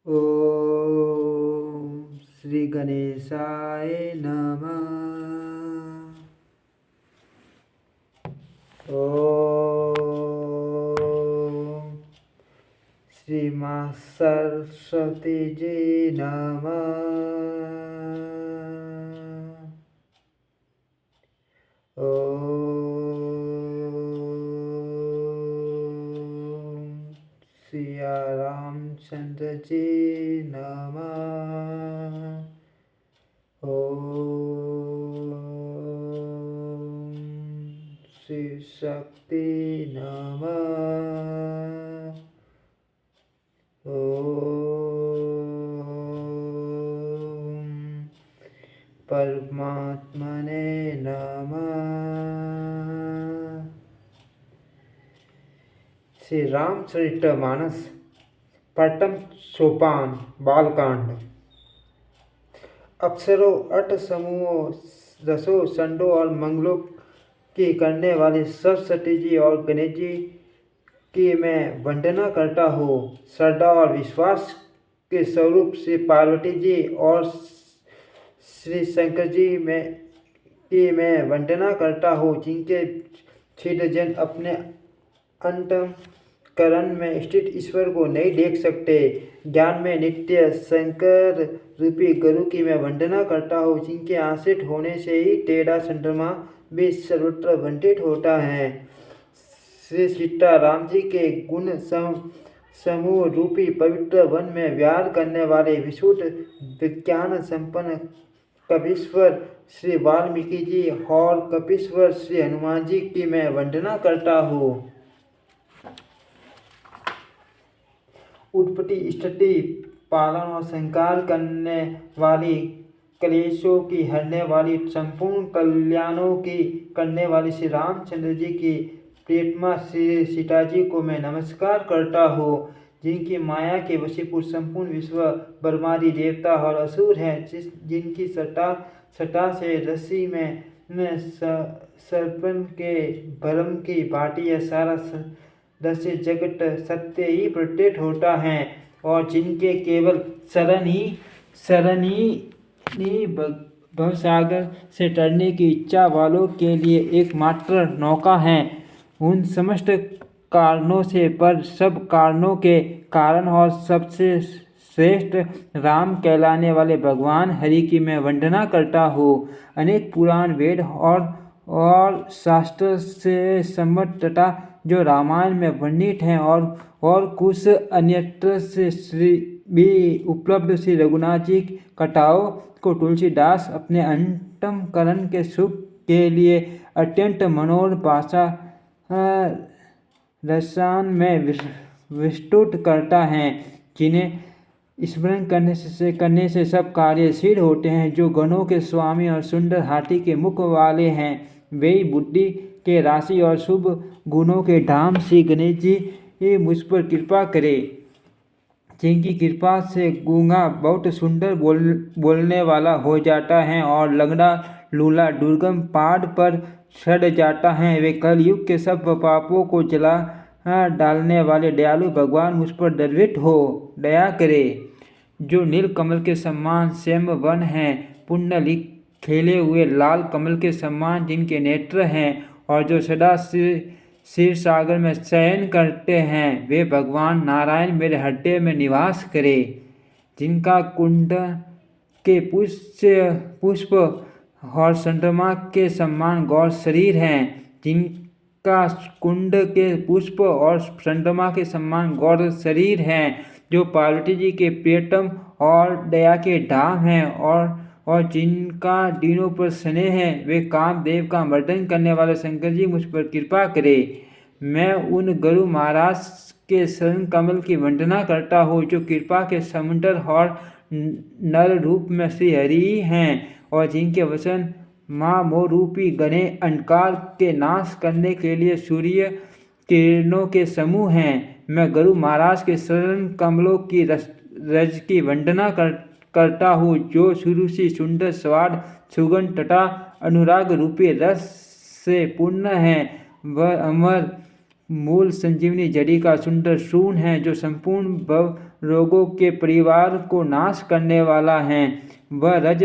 ओम श्री गणेशाय नमः। ओम श्री मां सरस्वती जी नमः। ओम सिया रामचंद्र जी नमः। ओम शिव शक्ति नमः। ओम परमात्मने नमः। श्री रामचरितमानस प्रथम सोपान बालकांड। अक्षरों अठ समूहों रसों संडों और मंगलों की करने वाले सरस्वती जी और गणेश जी की मैं वंदना करता हूँ। श्रद्धा और विश्वास के स्वरूप श्री पार्वती जी और श्री शंकर जी की मैं वंदना करता हूँ, जिनके छिद्रजन अपने अंतःकरण में स्थित ईश्वर को नहीं देख सकते। ज्ञान में नित्य शंकर रूपी गुरु की मैं वंदना करता हूँ, जिनके आश्रित होने से ही तेरा चंद्रमा भी सर्वत्र वंदित होता है। श्री सीता राम जी के गुण समूह रूपी पवित्र वन में विहार करने वाले विशुद्ध विज्ञान संपन्न कपीश्वर श्री वाल्मीकि जी और कपीश्वर श्री हनुमान जी की मैं वंदना करता हूँ। उत्पत्ति स्थिति पालन और संहार करने वाली, क्लेशों की हरने वाली, संपूर्ण कल्याणों की करने वाली श्री रामचंद्र जी की प्रियतमा श्री सीता जी को मैं नमस्कार करता हूँ, जिनकी माया के वशीभूत संपूर्ण विश्व ब्रह्मादि देवता और असुर हैं, जिनकी सटा से रस्सी में सर्पन के भ्रम की भांति यह सारा दस्य जगत सत्य ही प्रतीत होता है, और जिनके केवल शरण ही भवसागर से तरने की इच्छा वालों के लिए एकमात्र नौका है। उन समस्त कारणों से पर सब कारणों के कारण और सबसे श्रेष्ठ राम कहलाने वाले भगवान हरि की मैं वंदना करता हूँ। अनेक पुराण वेद और शास्त्र से सम्मत तथा जो रामायण में वर्णित हैं और कुछ अन्यत्र से भी उपलब्ध श्री रघुनाथ जी कथाओं को तुलसीदास अपने अंतःकरण के सुख के लिए अत्यंत मनोहर भाषा रसान में विस्तृत करता है, जिन्हें स्मरण करने से सब कार्य सिद्ध होते हैं। जो गणों के स्वामी और सुंदर हाथी के मुख वाले हैं, वे बुद्धि के राशि और शुभ गुणों के धाम श्री गणेश जी मुझ पर कृपा करे, जिनकी कृपा से गूंगा बहुत सुंदर बोलने वाला हो जाता है और लंगड़ा लूला दुर्गम पहाड़ पर चढ़ जाता है। वे कलयुग के सब पापों को जला डालने वाले दयालु भगवान मुझ पर दया करे। जो नील कमल के समान श्याम वन हैं, पुण्डलिक खेले हुए लाल कमल के समान जिनके नेत्र हैं, और जो सदा क्षीर सागर में शयन करते हैं, वे भगवान नारायण मेरे हृदय में निवास करे। जिनका कुंड के पुष्प और चंद्रमा के समान गौर शरीर हैं, जिनका कुंड के पुष्प और चंद्रमा के समान गौर शरीर हैं, जो पार्वती जी के प्रियतम और दया के धाम हैं, और जिनका दीनों पर स्नेह है, वे कामदेव का मर्दन करने वाले शंकर जी मुझ पर कृपा करे। मैं उन गुरु महाराज के शरण कमल की वंदना करता हूँ, जो कृपा के समुद्र और नर रूप में श्री हरि हैं, और जिनके वचन माँ मोह रूपी घने अंधकार के नाश करने के लिए सूर्य किरणों के समूह हैं। मैं गुरु महाराज के शरण कमलों की रज की वंदना करता हूँ, जो शुरू से सुंदर स्वाद सुगंध तथा अनुराग रूपी रस से पूर्ण है। वह अमर मूल संजीवनी जड़ी का सुंदर सून है जो संपूर्ण भव रोगों के परिवार को नाश करने वाला है। वह रज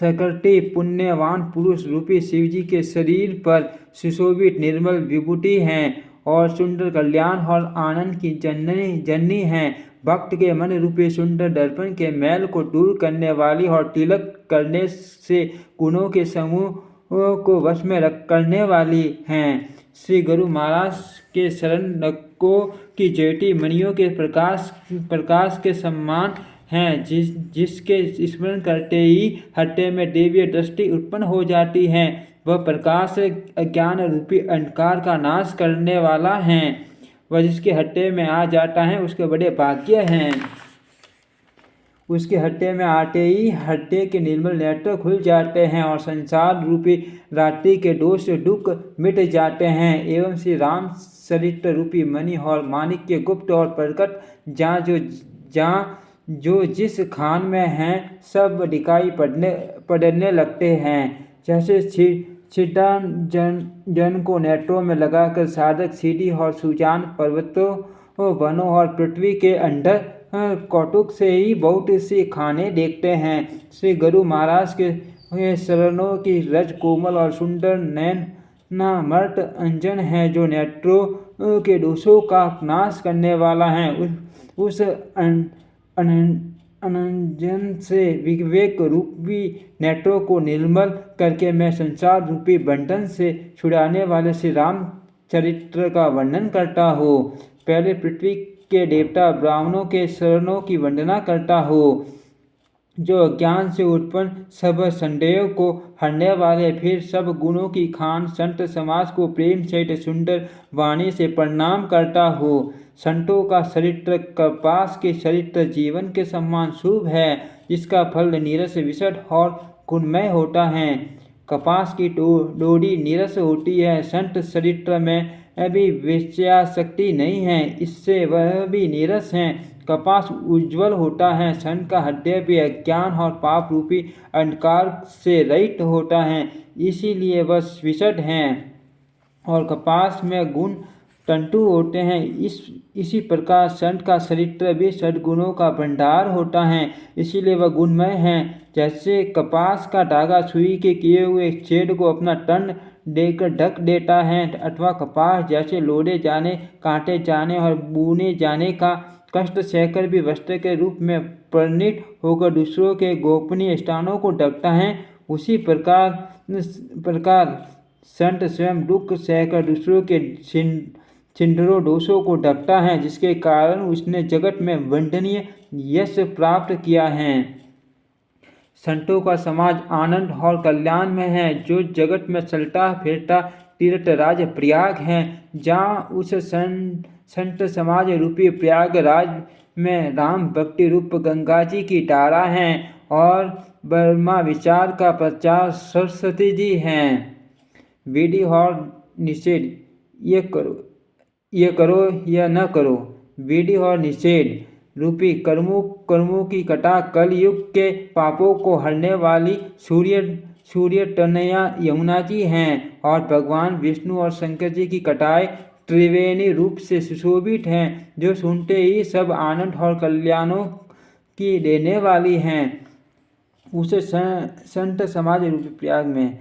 सकटी पुण्यवान पुरुष रूपी शिवजी के शरीर पर सुशोभित निर्मल विभूति है और सुंदर कल्याण और आनंद की जननी है। भक्त के मन रूपी सुंदर दर्पण के मैल को दूर करने वाली और तिलक करने से गुणों के समूह को वश में करने वाली हैं। श्री गुरु महाराज के शरण नक्कों की ज्योति मणियों के प्रकाश के समान हैं, जिसके स्मरण करते ही हृदय में दिव्य दृष्टि उत्पन्न हो जाती है। वह प्रकाश अज्ञान रूपी अंधकार का नाश करने वाला है। वह जिसके हृदय में आ जाता है उसके बड़े भाग्य हैं। उसके हृदय में आते ही हृदय के निर्मल नेत्र खुल जाते हैं और संसार रूपी रात्रि के दोष दुख मिट जाते हैं। एवं श्री राम चरित्र रूपी मणि और माणिक्य गुप्त और प्रकट जहाँ जो जिस खान में हैं सब दिखाई पड़ने लगते हैं। जैसे जन को नेत्रों में लगाकर साधक सीढ़ी और सुजान पर्वतों वनों और पृथ्वी के अंदर कौतुक से ही बहुत सी खाने देखते हैं। श्री गुरु महाराज के शरणों की रज कोमल और सुंदर नयन मर्त अंजन है जो नेत्रों के दोषों का नाश करने वाला है। उस अनंजन से विवेक रूपी नेत्रों को निर्मल करके मैं संसार रूपी बंधन से छुड़ाने वाले श्री राम चरित्र का वर्णन करता हूँ। पहले पृथ्वी के देवता ब्राह्मणों के शरणों की वंदना करता हूँ जो ज्ञान से उत्पन्न सब संदेह को हरने वाले, फिर सब गुणों की खान संत समाज को प्रेम सहित सुंदर वाणी से प्रणाम करता हूँ। संतों का चरित्र कपास के चरित्र जीवन के समान शुभ है, जिसका फल नीरस विशद और गुणमय होता है। कपास की डोरी नीरस होती है, संत चरित्र में अभी वेश्याशक्ति नहीं है, इससे वह भी नीरस है। कपास उज्ज्वल होता है, संत का हृदय भी अज्ञान और पाप रूपी अंधकार से रहित होता है, इसीलिए वह विशद है। और कपास में गुण तंतु होते हैं, इसी प्रकार संत का चरित्र भी सद्गुणों का भंडार होता है, इसीलिए वह गुणमय है। जैसे कपास का धागा सुई के किए हुए छेद को अपना तन देकर ढक देता है, अथवा कपास जैसे लोढ़े जाने, काटे जाने और बुने जाने का कष्ट सहकर भी वस्त्र के रूप में परिणित होकर दूसरों के गोपनीय स्थानों को ढकता है, उसी प्रकार संत स्वयं दुख सहकर दूसरों के छिंदरों दोषों को ढकता है, जिसके कारण उसने जगत में वंदनीय यश प्राप्त किया है। संतों का समाज आनंद और कल्याण में है, जो जगत में चलता फिरता तीर्थराज प्रयाग है, जहाँ उस संत समाज रूपी प्रयागराज में राम भक्ति रूप गंगा जी की धारा है और ब्रह्मा विचार का प्रचार सरस्वती जी हैं। विधि और निषेध, ये करो या न करो। विधि और निषेध रूपी कर्मों की कटा कलयुग के पापों को हरने वाली सूर्य तनया यमुना जी हैं और भगवान विष्णु और शंकर जी की कटाएं त्रिवेणी रूप से सुशोभित हैं, जो सुनते ही सब आनंद और कल्याणों की देने वाली हैं। उसे संत समाज रूपी प्रयाग में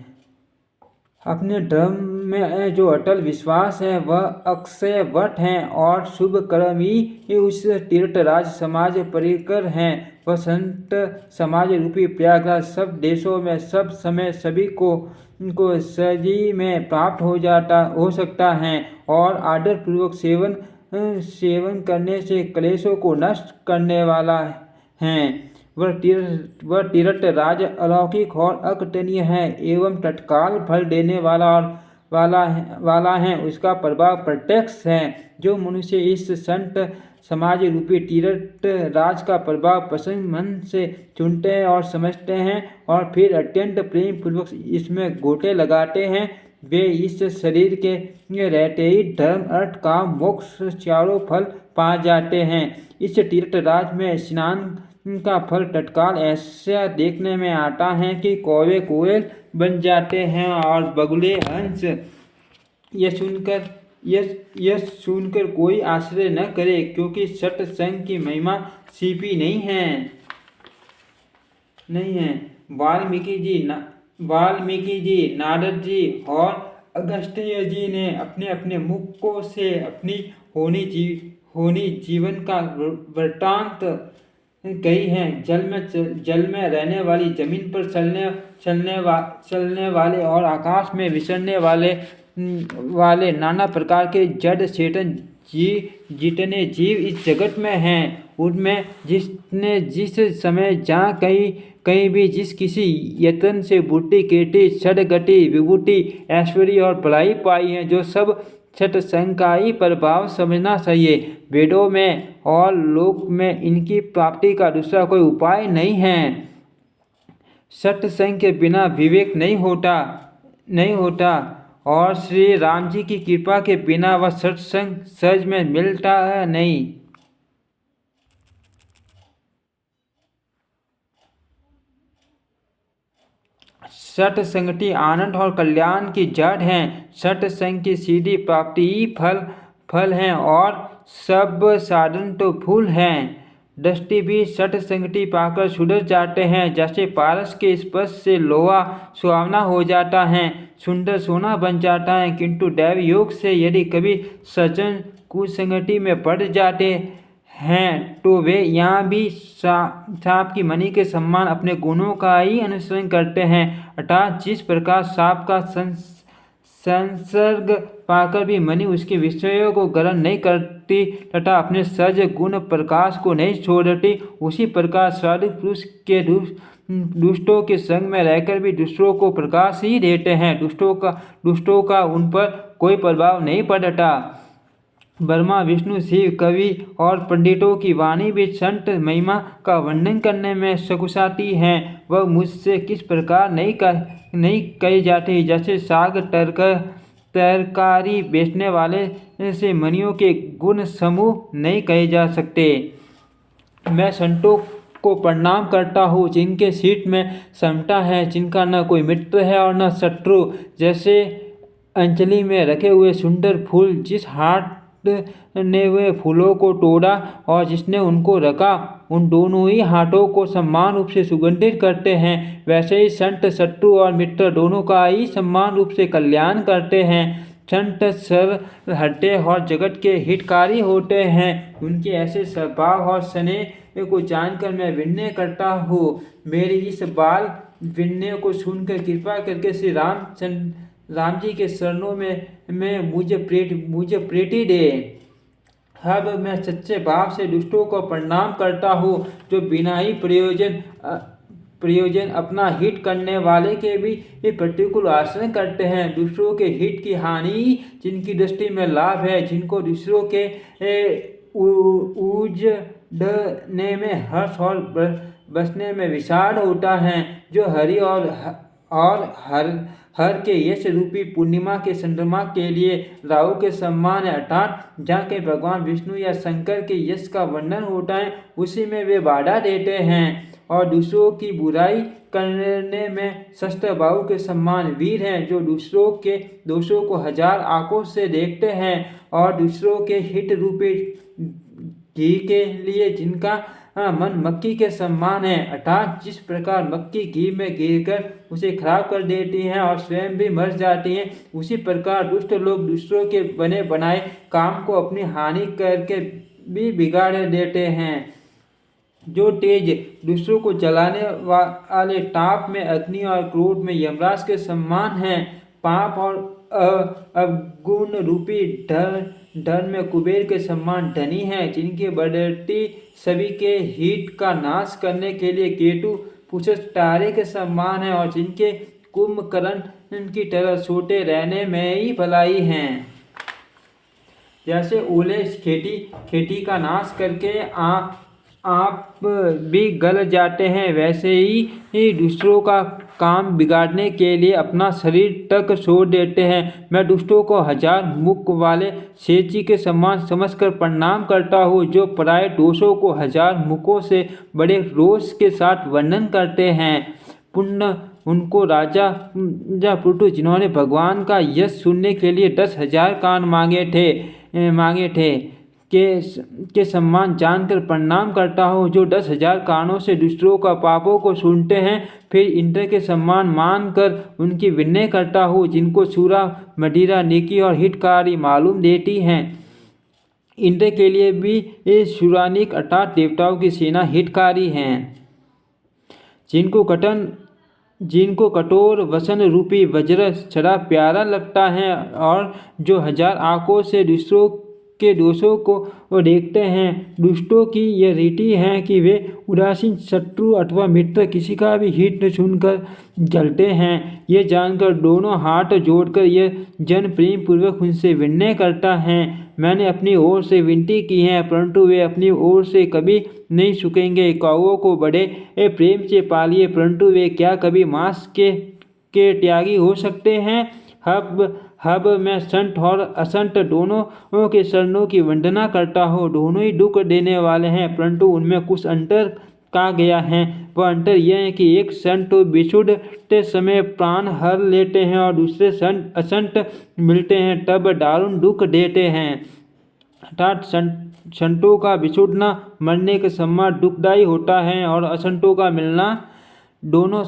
अपने धर्म में जो अटल विश्वास है वह अक्षय वट हैं और शुभ कर्म ही उस तीर्थराज समाज परिकर हैं। वह संत समाज रूपी प्रयागराज सब देशों में सब समय सभी को सजी में प्राप्त हो सकता है और आदर पूर्वक सेवन करने से क्लेशों को नष्ट करने वाला है। वह तीर्थराज अलौकिक और अकथनीय है एवं तत्काल फल देने वाला है। उसका प्रभाव प्रत्यक्ष है। जो मनुष्य इस संत समाज रूपी तीर्थराज का प्रभाव प्रसन्न मन से चुनते हैं और समझते हैं और फिर अत्यंत प्रेम पूर्वक इसमें गोटे लगाते हैं, वे इस शरीर के रहते ही धर्म अर्थ काम मोक्ष चारों फल पा जाते हैं। इस तीर्थराज में स्नान का फल तत्काल ऐसा देखने में आता है कि कौवे कोयल बन जाते हैं और बगुले हंस यह सुनकर कोई आश्चर्य न करे, क्योंकि सत्संग की महिमा छिपी नहीं है। वाल्मीकि जी, नारद जी और अगस्त्य जी ने अपने अपने मुखों से अपनी होनी जीवन का वृत्तांत कही है। जल में रहने वाली, जमीन पर चलने वाले और आकाश में विचरने वाले नाना प्रकार के जड़ चेतन जितने जीव इस जगत में हैं, उनमें जिसने जिस समय जहाँ कहीं भी जिस किसी यत्न से बुद्धि, कीर्ति, सद्गति, विभूति, ऐश्वर्य और भलाई पाई है, जो सब सत्संग का ही प्रभाव समझना चाहिए। वेदों में और लोक में इनकी प्राप्ति का दूसरा कोई उपाय नहीं है। सत्संग के बिना विवेक नहीं होता और श्री राम जी की कृपा के बिना वह सत्संग सहज में मिलता नहीं। सत्संगति आनंद और कल्याण की जड़ है। सत्संग की सीधी प्राप्ति ही फल है और सब साधन तो फूल हैं। दृष्टि भी सत्संगति पाकर सुधर जाते हैं। जैसे पारस के स्पर्श से लोहा सुहावना हो जाता है, सुंदर सोना बन जाता है, किंतु दैव योग से यदि कभी सज्जन कुसंगति में पड़ जाते हैं तो वे यहाँ भी सांप की मणि के समान अपने गुणों का ही अनुसरण करते हैं। अर्थात जिस प्रकार सांप का संसर्ग पाकर भी मणि उसके विषयों को ग्रहण नहीं करती तथा अपने सहज गुण प्रकाश को नहीं छोड़ती, उसी प्रकार साधु पुरुष के दुष्टों के संग में रहकर भी दूसरों को प्रकाश ही देते हैं। दुष्टों का उन पर कोई प्रभाव नहीं पड़ता। ब्रह्मा, विष्णु, शिव, कवि और पंडितों की वाणी भी संत महिमा का वर्णन करने में सकुचाती हैं। वह मुझसे किस प्रकार नहीं कही जाती। जैसे साग तरकारी बेचने वाले से मणियों के गुण समूह नहीं कहे जा सकते। मैं संतों को प्रणाम करता हूँ जिनके सीट में समता है, जिनका न कोई मित्र है और न शत्रु। जैसे अंजलि में रखे हुए सुंदर फूल, जिस हाथ ने हुए फूलों को तोड़ा और जिसने उनको रखा, उन दोनों ही हाथों को समान रूप से सुगंधित करते हैं, वैसे ही संत शत्रु और मित्र दोनों का ही समान रूप से कल्याण करते हैं। संत सरल हृदय और जगत के हितकारी होते हैं। उनके ऐसे स्वभाव और स्नेह को जानकर मैं विनय करता हूँ। मेरी इस बाल विनय को सुनकर कृपा करके श्री राम जी के चरणों में मुझे प्रीति दे। अब मैं सच्चे भाव से दुष्टों को प्रणाम करता हूँ, जो बिना ही प्रयोजन अपना हित करने वाले के भी प्रतिकूल आचरण करते हैं। दूसरों के हित की हानि जिनकी दृष्टि में लाभ है, जिनको दूसरों के उजड़ने में हर्ष और बसने में विषाद होता है, जो हरि और हर के यश रूपी पूर्णिमा के चंद्रमा के लिए राहु के समान है। अर्थात जहाँ के भगवान विष्णु या शंकर के यश का वर्णन होता है, उसी में वे बाधा देते हैं और दूसरों की बुराई करने में शस्त्र बाहु के समान वीर हैं, जो दूसरों के दोषों को हजार आंखों से देखते हैं और दूसरों के हित रूपी घी के लिए जिनका मन मक्खी के समान है। अर्थात जिस प्रकार मक्खी घी में गिरकर उसे खराब कर देती हैं और स्वयं भी मर जाती हैं, उसी प्रकार दुष्ट लोग दूसरों के बने बनाए काम को अपनी हानि करके भी बिगाड़ देते हैं। जो तेज दूसरों को जलाने वाले ताप में अग्नि और क्रोध में यमराज के समान हैं। पाप और अवगुण रूपी धन में कुबेर के समान धनी है, जिनकी बढ़ती सभी के हित का नाश करने के लिए केतु पुष्ट तारे के समान है और जिनके कुंभकर्ण की तरह छोटे रहने में ही भलाई है। जैसे ओले खेती का नाश करके आप भी गल जाते हैं, वैसे ही दूसरों का काम बिगाड़ने के लिए अपना शरीर तक छोड़ देते हैं। मैं दुष्टों को हजार मुख वाले शेची के समान समझकर प्रणाम करता हूँ, जो पराये दोषों को हजार मुखों से बड़े रोष के साथ वर्णन करते हैं। उनको राजा पुरु, जिन्होंने भगवान का यश सुनने के लिए 10,000 कान मांगे थे के सम्मान जानकर प्रणाम करता हूँ, जो 10,000 कानों से दूसरों का पापों को सुनते हैं। फिर इंद्र के सम्मान मानकर उनकी विनय करता हूँ, जिनको सूरा, मदिरा, नेकी और हितकारी मालूम देती हैं। इंद्र के लिए भी सुरानिक अर्थात देवताओं की सेना हितकारी हैं, जिनको कठोर वसन रूपी वज्र छड़ा प्यारा लगता है और जो 1000 आंखों से दूसरों के दोषों को देखते हैं। दुष्टों की यह रीति है कि वे उदासीन शत्रु अथवा मित्र किसी का भी हित न सुनकर जलते हैं। ये जानकर दोनों हाथ जोड़कर यह जन प्रेम पूर्वक उनसे विनय करता है। मैंने अपनी ओर से विनती की है, परंतु वे अपनी ओर से कभी नहीं झुकेंगे। कौओं को बड़े प्रेम से पालिए, परंतु वे क्या कभी मांस के त्यागी हो सकते हैं। अब मैं संत और असंत दोनों के चरणों की वंदना करता हूँ। दोनों ही दुख देने वाले हैं, परंतु उनमें कुछ अंतर कहा गया है। वह अंतर यह है कि एक संत तो विछुड़ते समय प्राण हर लेते हैं और दूसरे संत असंत मिलते हैं तब दारुण दुख देते हैं। अर्थात संतों का बिछुड़ना मरने के समान दुखदायी होता है और असंतों का मिलना। दोनों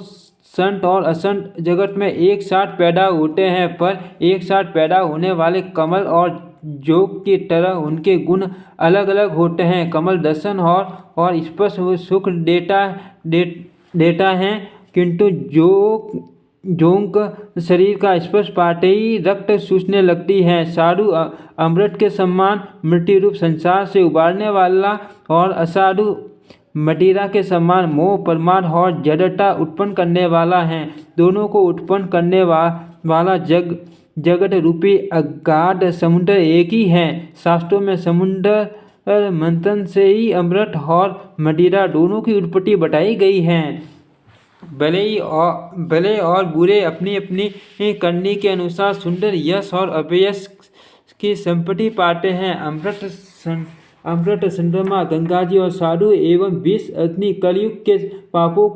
संत और असंत जगत में एक साथ पैदा होते हैं, पर एक साथ पैदा होने वाले कमल और जोग की तरह उनके गुण अलग अलग होते हैं। कमल दर्शन और स्पर्श सुख देता है, किंतु जोंक शरीर का स्पर्श पाते ही रक्त चूसने लगती है। साधु अमृत के समान मृत्यु रूप संसार से उबारने वाला और असाधु मदिरा के समान मोह, प्रमाद और जड़ता उत्पन्न करने वाला है। दोनों को उत्पन्न करने वाला जगत रूपी अगाध समुद्र एक ही है। शास्त्रों में समुद्र मंथन से ही अमृत और मदिरा दोनों की उत्पत्ति बताई गई है। भले और बुरे अपनी अपनी करनी के अनुसार सुंदर यश और अपयश की संपत्ति पाते हैं। अमृत चंद्रमा, गंगा जी और साधु एवं विष अग्नि कलयुग के पापों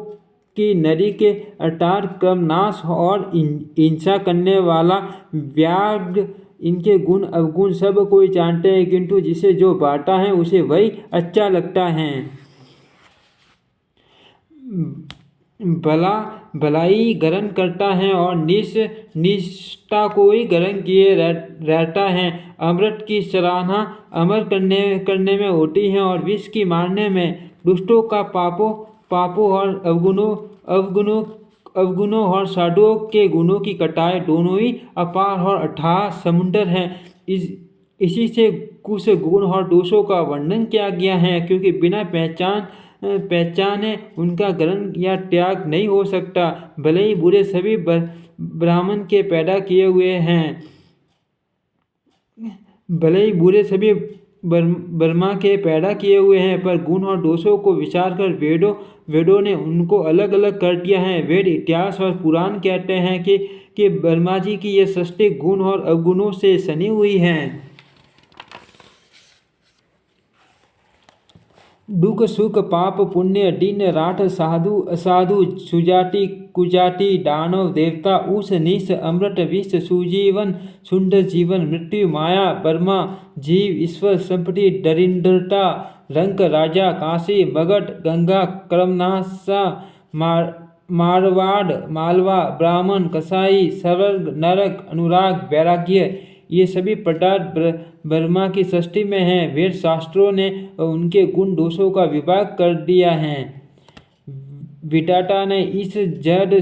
की नदी के अर्थात क्रमनाश और हिंसा करने वाला व्याघ्र, इनके गुण अवगुण सब कोई जानते हैं, किंतु जिसे जो बांटता है उसे वही अच्छा लगता है। भलाई ग्रहण करता है और निष्ठा को ही ग्रहण किए रहता है। अमृत की सराहना अमर करने में होती है और विष की मारने में। दुष्टों का पापों और अवगुणों और साधुओं के गुणों की कटाई दोनों ही अपार और अथाह समुद्र है। इसी से कुछ गुण और दोषों का वर्णन किया गया है, क्योंकि बिना पहचाने उनका ग्रहण या त्याग नहीं हो सकता। भले ही बुरे सभी ब्राह्मण के पैदा किए हुए हैं, ब्रह्मा के पैदा किए हुए हैं, पर गुण और दोषों को विचार कर वेदों ने उनको अलग अलग कर दिया है। वेद, इतिहास और पुराण कहते हैं कि ब्रह्मा जी की ये सृष्टि गुण और अवगुणों से सनी हुई है। दुख सुख पाप पुण्य दिन रात, साधु असाधु, सुजाति कुजाति, दानव देवता, ऊष नीच, अमृत विष, सुजीवन सुंदर जीवन, मृत्यु माया ब्रह्मा जीव ईश्वर, संपत्ति दरिद्रता, रंक राजा, काशी मगध, गंगा क्रमनाशा, मारवाड़ मालवा, ब्राह्मण कसाई, स्वर्ग नरक, अनुराग वैराग्य, ये सभी पदार्थ ब्रह्मा की सृष्टि में हैं। वेद शास्त्रों ने उनके गुण दोषों का विभाग कर दिया है। विधाता ने इस जड़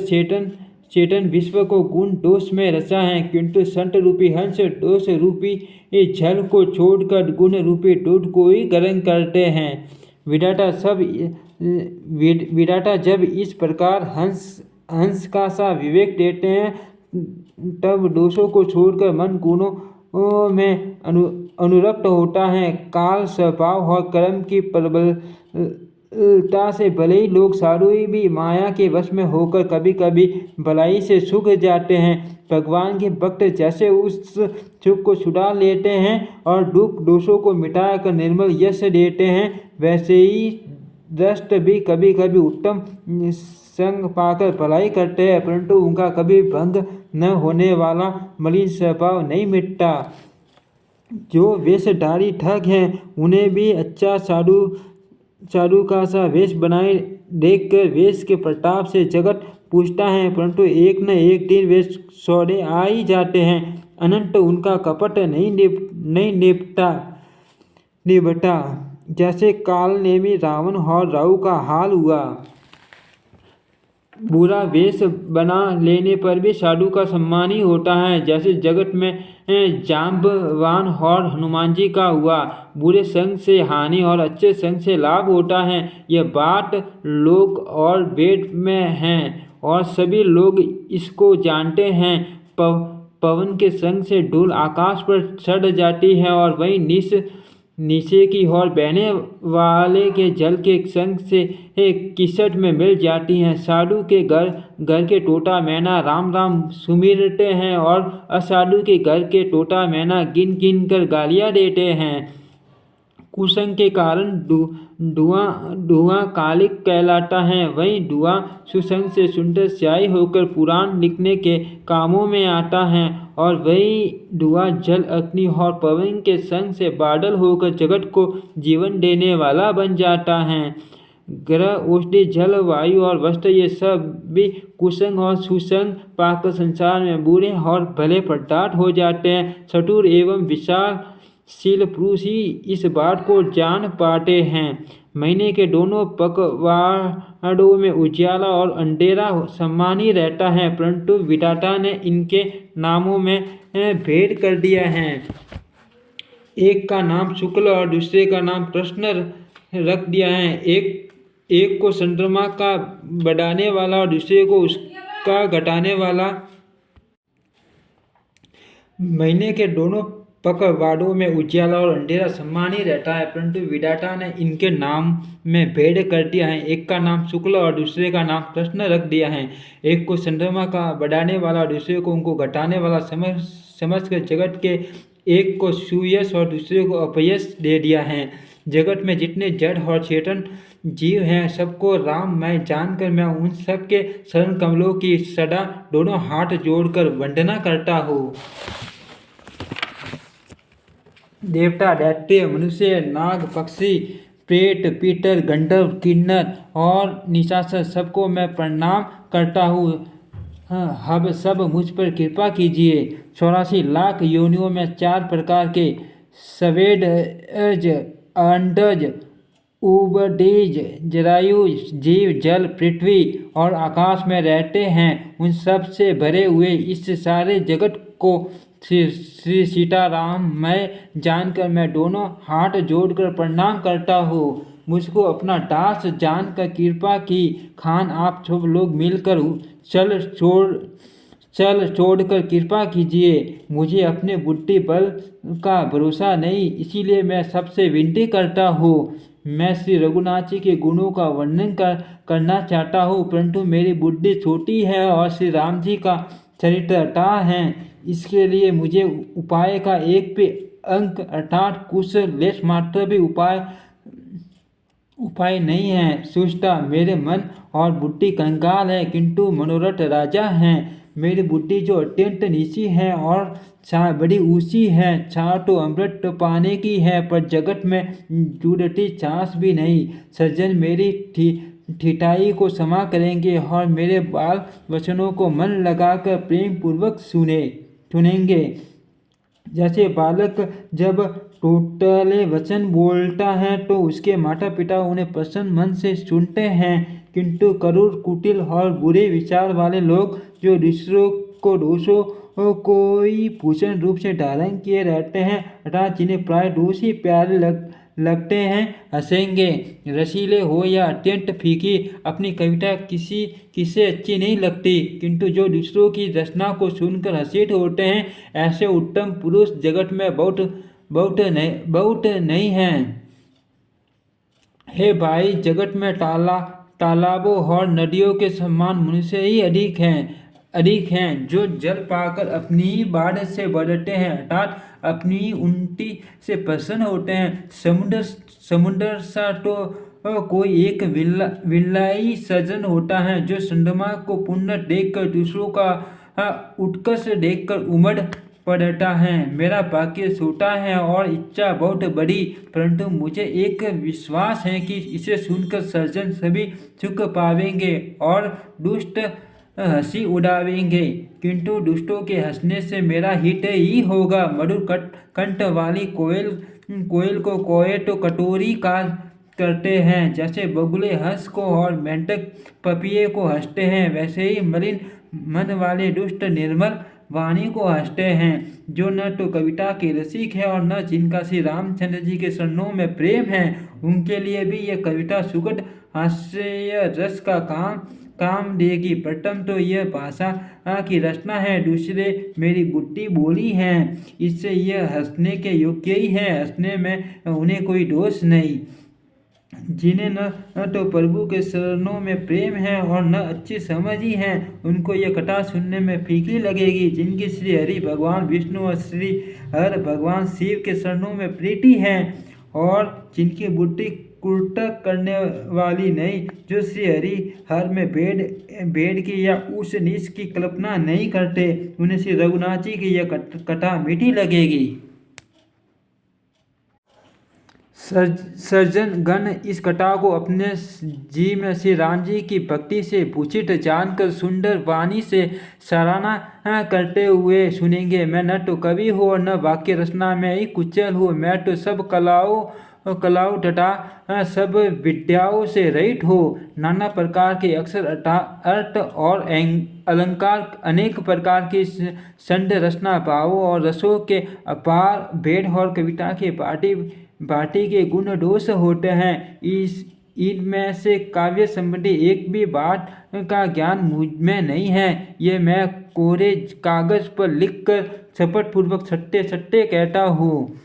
चेतन विश्व को गुण दोष में रचा है, किंतु संत रूपी हंस दोष रूपी जल को छोड़कर गुण रूपी दूध को ही ग्रहण करते हैं। विधाता जब इस प्रकार हंस का सा विवेक देते हैं, तब दोषों को छोड़कर मन गुणों में अनुरक्त होता है। काल स्वभाव और कर्म की प्रबलता से भले ही लोग साधु भी माया के वश में होकर कभी कभी भलाई से सूख जाते हैं, भगवान के भक्त जैसे उस सुख को छुड़ा लेते हैं और दुख दोषों को मिटाकर निर्मल यश देते हैं, वैसे ही दृष्ट भी कभी कभी उत्तम संग पाकर भलाई करते हैं, परंतु उनका कभी भंग न होने वाला मलिन स्वभाव नहीं मिटता। जो वेशधारी ठग हैं उन्हें भी अच्छा साधु का सा वेश बनाए देखकर वेश के प्रताप से जगत पूछता है, परंतु एक न एक दिन वे सौदे आ ही जाते हैं। अनंत उनका कपट नहीं निभटा, जैसे काल नेमी रावण और राहु का हाल हुआ। बुरा वेश बना लेने पर भी साधु का सम्मान ही होता है, जैसे जगत में जाम्बवान और हनुमान जी का हुआ। बुरे संग से हानि और अच्छे संग से लाभ होता है, यह बात लोक और वेद में है और सभी लोग इसको जानते हैं। पवन के संग से धूल आकाश पर चढ़ जाती है और वहीं नीचे की ओर बहने वाले के जल के संग से किसट में मिल जाती हैं। साधु के घर के तोता मैना राम राम सुमिरते हैं और असाधु के घर के तोता मैना गिन गिन कर गालियाँ देते हैं। कुसंग के कारण धुआं कालिक कहलाता है, वहीं धुआं सुसंग से सुंदर स्याही होकर पुराण लिखने के कामों में आता है और वही धुआं जल अग्नि और पवन के संग से बादल होकर जगत को जीवन देने वाला बन जाता है। ग्रह औषधि जल वायु और वस्त्र ये सब भी कुसंग और सुसंग पाकर संसार में बुरे और भले पदार्थ हो जाते हैं। चतुर एवं विशालशील पुरुष ही इस बात को जान पाते हैं। महीने के दोनों पखवाड़ों में उजियाला और अंधेरा समान ही रहता है, परंतु विधाता ने इनके नामों में भेद कर दिया है। एक का नाम शुक्ल और दूसरे का नाम कृष्ण रख दिया है। एक को चंद्रमा का बढ़ाने वाला और दूसरे को उसका घटाने वाला। महीने के दोनों पखवाड़ों में उजियाला और अंधेरा समान ही रहता है, परंतु विधाता ने इनके नाम में भेद कर दिया है। एक का नाम शुक्ल और दूसरे का नाम कृष्ण रख दिया है। एक को चंद्रमा का बढ़ाने वाला और दूसरे को उनको घटाने वाला समझ कर जगत के एक को सुयश और दूसरे को अपयश दे दिया है। जगत में जितने जड़ और चेतन जीव हैं सबको राम मैं जानकर मैं उन सब के चरण कमलों की सदा दोनों हाथ जोड़कर वंदना करता हूँ। देवता दैत्य मनुष्य नाग पक्षी प्रेत पीतर गंधर्व किन्नर और निशाचर सबको मैं प्रणाम करता हूँ। अब सब मुझ पर कृपा कीजिए। 84 लाख योनियों में 4 प्रकार के सवेदज अंडज उबडीज जरायु जीव जल पृथ्वी और आकाश में रहते हैं। उन सब से भरे हुए इस सारे जगत को श्री सीताराम मैं जानकर मैं दोनों हाथ जोड़कर प्रणाम करता हूँ। मुझको अपना दास जानकर कृपा की खान आप सब लोग मिलकर चल छोड़कर कृपा कीजिए। मुझे अपने बुद्धि बल का भरोसा नहीं, इसीलिए मैं सबसे विनती करता हूँ। मैं श्री रघुनाथ जी के गुणों का वर्णन करना चाहता हूँ, परंतु मेरी बुद्धि छोटी है और श्री राम जी का चरित्र अथाह है। इसके लिए मुझे उपाय का एक भी अंक अर्थात कुछ लेश मात्र भी उपाय नहीं है। सुष्टा मेरे मन और बुद्धि कंगाल है, किंतु मनोरथ राजा हैं। मेरी बुद्धि जो अत्यंत नीची है और चाह बड़ी ऊंची है। चाह तो अमृत पाने की है, पर जगत में जुड़ती चास भी नहीं। सज्जन मेरी ठिठाई को क्षमा करेंगे और मेरे बाल वचनों को मन लगाकर प्रेम पूर्वक सुनेंगे। जैसे बालक जब टोटले वचन बोलता है तो उसके माता पिता उन्हें प्रसन्न मन से सुनते हैं, किंतु क्रूर कुटिल और बुरे विचार वाले लोग जो दूसरों को दोषों को ही भूषण रूप से धारण किए रहते हैं अर्थात जिन्हें प्राय दोष ही प्यारे लगते हैं, हंसेंगे। रसीले हो या अत्यंत फीकी अपनी कविता किसे अच्छी नहीं लगती, किंतु जो दूसरों की रचना को सुनकर हंसित होते हैं ऐसे उत्तम पुरुष जगत में बहुत नहीं हैं। हे भाई, जगत में तालाबों और नदियों के समान मनुष्य ही अधिक हैं जो जल पाकर अपनी ही बाढ़ से बढ़ते हैं अर्थात अपनी ही उन्नति से प्रसन्न होते हैं। समुद्र सा तो कोई एक विरलाई सज्जन होता है जो चंद्रमा को पुण्य देखकर दूसरों का उत्कर्ष देखकर उमड़ पड़ता है। मेरा भाग्य छोटा है और इच्छा बहुत बड़ी, परंतु मुझे एक विश्वास है कि इसे सुनकर सज्जन सभी सुख पावेंगे और दुष्ट हंसी उड़ावेंगे, किंतु दुष्टों के हंसने से मेरा हित ही होगा। मधुर कंठ वाली कोयल को कोए तो कटोरी का करते हैं, जैसे बगुले हंस को और मेंढक पपिए को हंसते हैं, वैसे ही मलिन मन वाले दुष्ट निर्मल वाणी को हंसते हैं। जो न तो कविता के रसिक है और न जिनका श्री रामचंद्र जी के चरणों में प्रेम है, उनके लिए भी यह कविता सुगढ़ हास्य रस का काम देगी। प्रथम तो यह भाषा की रचना है, दूसरे मेरी बुद्धि बोली है, इससे यह हंसने के योग्य ही है। हंसने में उन्हें कोई दोष नहीं। जिन्हें न तो प्रभु के चरणों में प्रेम है और न अच्छी समझ ही है, उनको यह कथा सुनने में फीकी लगेगी। जिनकी श्री हरि भगवान विष्णु और श्री हर भगवान शिव के चरणों में प्रीति है और जिनकी बुद्धि कुर्तक करने वाली नहीं, जो श्री हरि हर में भेद की या उस नीच की कल्पना नहीं करते, उन्हें श्री रघुनाथ जी की यह कथा मीठी लगेगी। सज्जन गण इस कथा को अपने जी में श्री राम जी की भक्ति से भूषित जानकर सुंदर वाणी से सराहना करते हुए सुनेंगे। मैं न तो कवि हूँ और न वाक्य रचना में ही कुशल हूँ, मैं तो सब कलाओं तथा सब विद्याओं से रहित हो। नाना प्रकार के अक्षर अर्थ और अलंकार, अनेक प्रकार की छंद रचना, भावों और रसों के अपार भेद और कविता के भांति के गुण दोष होते हैं। इनमें से काव्य संबंधी एक भी बात का ज्ञान मुझ में नहीं है। ये मैं कोरे कागज पर लिखकर शपथ पूर्वक सत्य सत्य कहता हूँ।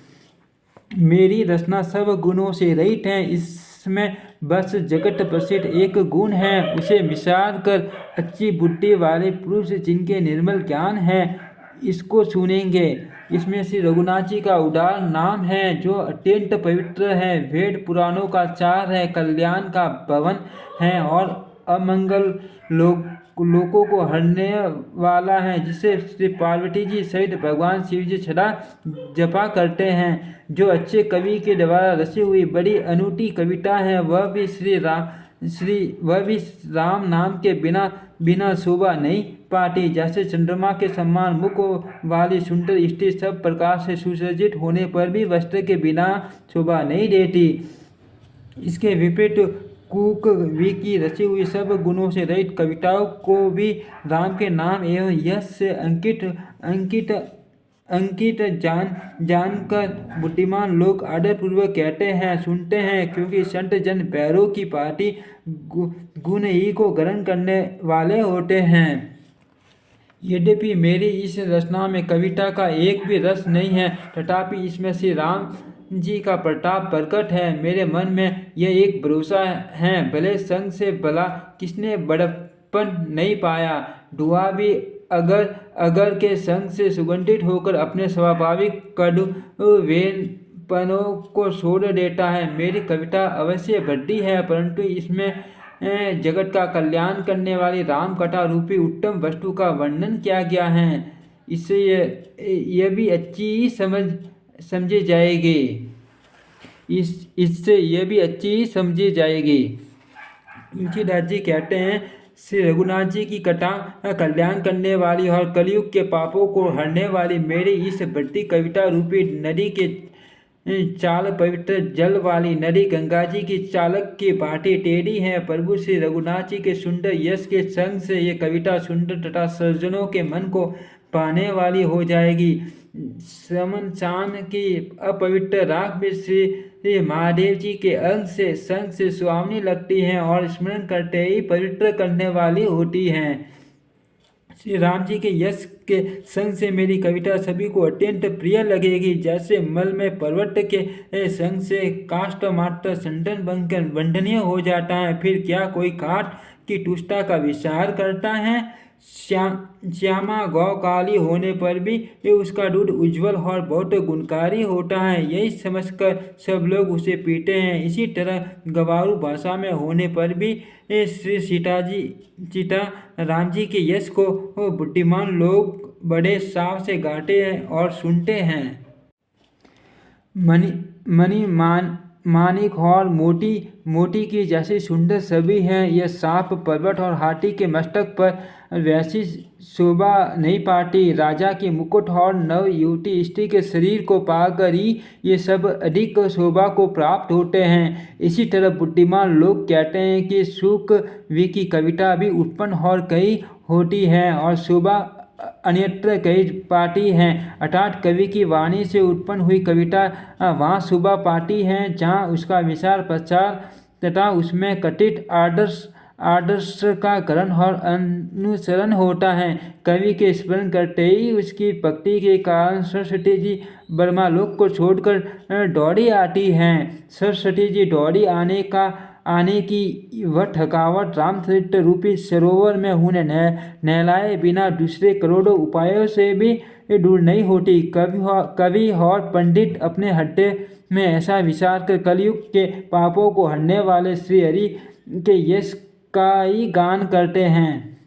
मेरी रचना सब गुणों से रहित है। इसमें बस जगत प्रसिद्ध एक गुण है, उसे मिसाल कर अच्छी बुद्धि वाले पुरुष जिनके निर्मल ज्ञान है, इसको सुनेंगे। इसमें श्री रघुनाथ जी का उदार नाम है, जो अत्यंत पवित्र है, वेद पुराणों का चार है, कल्याण का भवन है और अमंगल लोगों को हरने वाला है, जिसे श्री पार्वती जी सहित भगवान शिव जी सदा जपा करते हैं। जो अच्छे कवि के द्वारा रची हुई बड़ी अनूठी कविता है, वह भी राम नाम के बिना शोभा नहीं पाती। जैसे चंद्रमा के समान मुख वाली सुंदर स्त्री सब प्रकार से सुसज्जित होने पर भी वस्त्र के बिना शोभा नहीं देती। इसके विपरीत कुकवी की रची हुई सब गुणों से रहित कविताओं को भी राम के नाम एवं यश से अंकित जानकर बुद्धिमान लोग आदरपूर्वक कहते हैं, सुनते हैं, क्योंकि संत जन पैरों की पार्टी गुण ही को ग्रहण करने वाले होते हैं। यद्यपि मेरी इस रचना में कविता का एक भी रस नहीं है, तथापि इसमें श्री राम जी का प्रताप प्रकट है। मेरे मन में यह एक भरोसा है, भले संग से भला किसने बड़प्पन नहीं पाया। धुआं भी अगर के संग से सुगंधित होकर अपने स्वाभाविक कड़वेपनों को छोड़ देता है। मेरी कविता अवश्य भद्दी है, परंतु इसमें जगत का कल्याण करने वाली राम कथा रूपी उत्तम वस्तु का वर्णन किया गया है। इससे यह भी अच्छी ही समझी जाएगी। इससे यह भी अच्छी ही समझी जाएगी। तुलसीदास जी कहते हैं, श्री रघुनाथ जी की कथा कल्याण करने वाली और कलयुग के पापों को हरने वाली मेरी इस बढ़ती कविता रूपी नदी के चाल पवित्र जल वाली नदी गंगा जी की चालक की भांति टेढ़ी है। प्रभु श्री रघुनाथ जी के सुंदर यश के संग से ये कविता सुंदर तथा सज्जनों के मन को पाने वाली हो जाएगी। समन की अपवित्र राख भी श्री महादेव जी के अंग से संग से सुहावनी लगती हैं और स्मरण करते ही पवित्र करने वाली होती हैं। श्री राम जी के यश के संग से मेरी कविता सभी को अत्यंत प्रिय लगेगी। जैसे मल में पर्वत के संग से काष्ठ मात्र संतन बनकर वंदनीय हो जाता है, फिर क्या कोई काठ की तुष्टा का विचार करता है। श्यामा गौ काली होने पर भी ये उसका दूध उज्जवल और बहुत गुणकारी होता है, यही समझकर सब लोग उसे पीते हैं। इसी तरह गवारू भाषा में होने पर भी ये श्री सीता राम जी के यश को बुद्धिमान लोग बड़े चाव से गाते हैं और सुनते हैं। मानिक और मोती की जैसी सुंदर छवि है। यह सांप, पर्वत और हाथी के मस्तक पर वैसी शोभा नहीं पाती। राजा की मुकुट और नव युवती स्त्री के शरीर को पाकर ही ये सब अधिक शोभा को प्राप्त होते हैं। इसी तरह बुद्धिमान लोग कहते हैं कि शुकवी की कविता भी उत्पन्न और कई होती है और शोभा अन्यत्र कई पाती हैं, अर्थात कवि की वाणी से उत्पन्न हुई कविता वहाँ शोभा पाती है जहाँ उसका विचार प्रचार तथा उसमें कथित आदर्श का ग्रहण और अनुसरण होता है। कवि के स्मरण करते ही उसकी भक्ति के कारण सरस्वती जी ब्रह्मालोक को छोड़कर दौड़ी आती हैं। सरस्वती जी दौड़ी आने की वह थकावट रामचरित्र रूपी सरोवर में उन्हें नहलाए बिना दूसरे करोड़ों उपायों से भी दूर नहीं होती। कवि और पंडित अपने हृदय में ऐसा विचार कर कलयुग के पापों को हरने वाले श्री हरि के यश का ही गान करते हैं।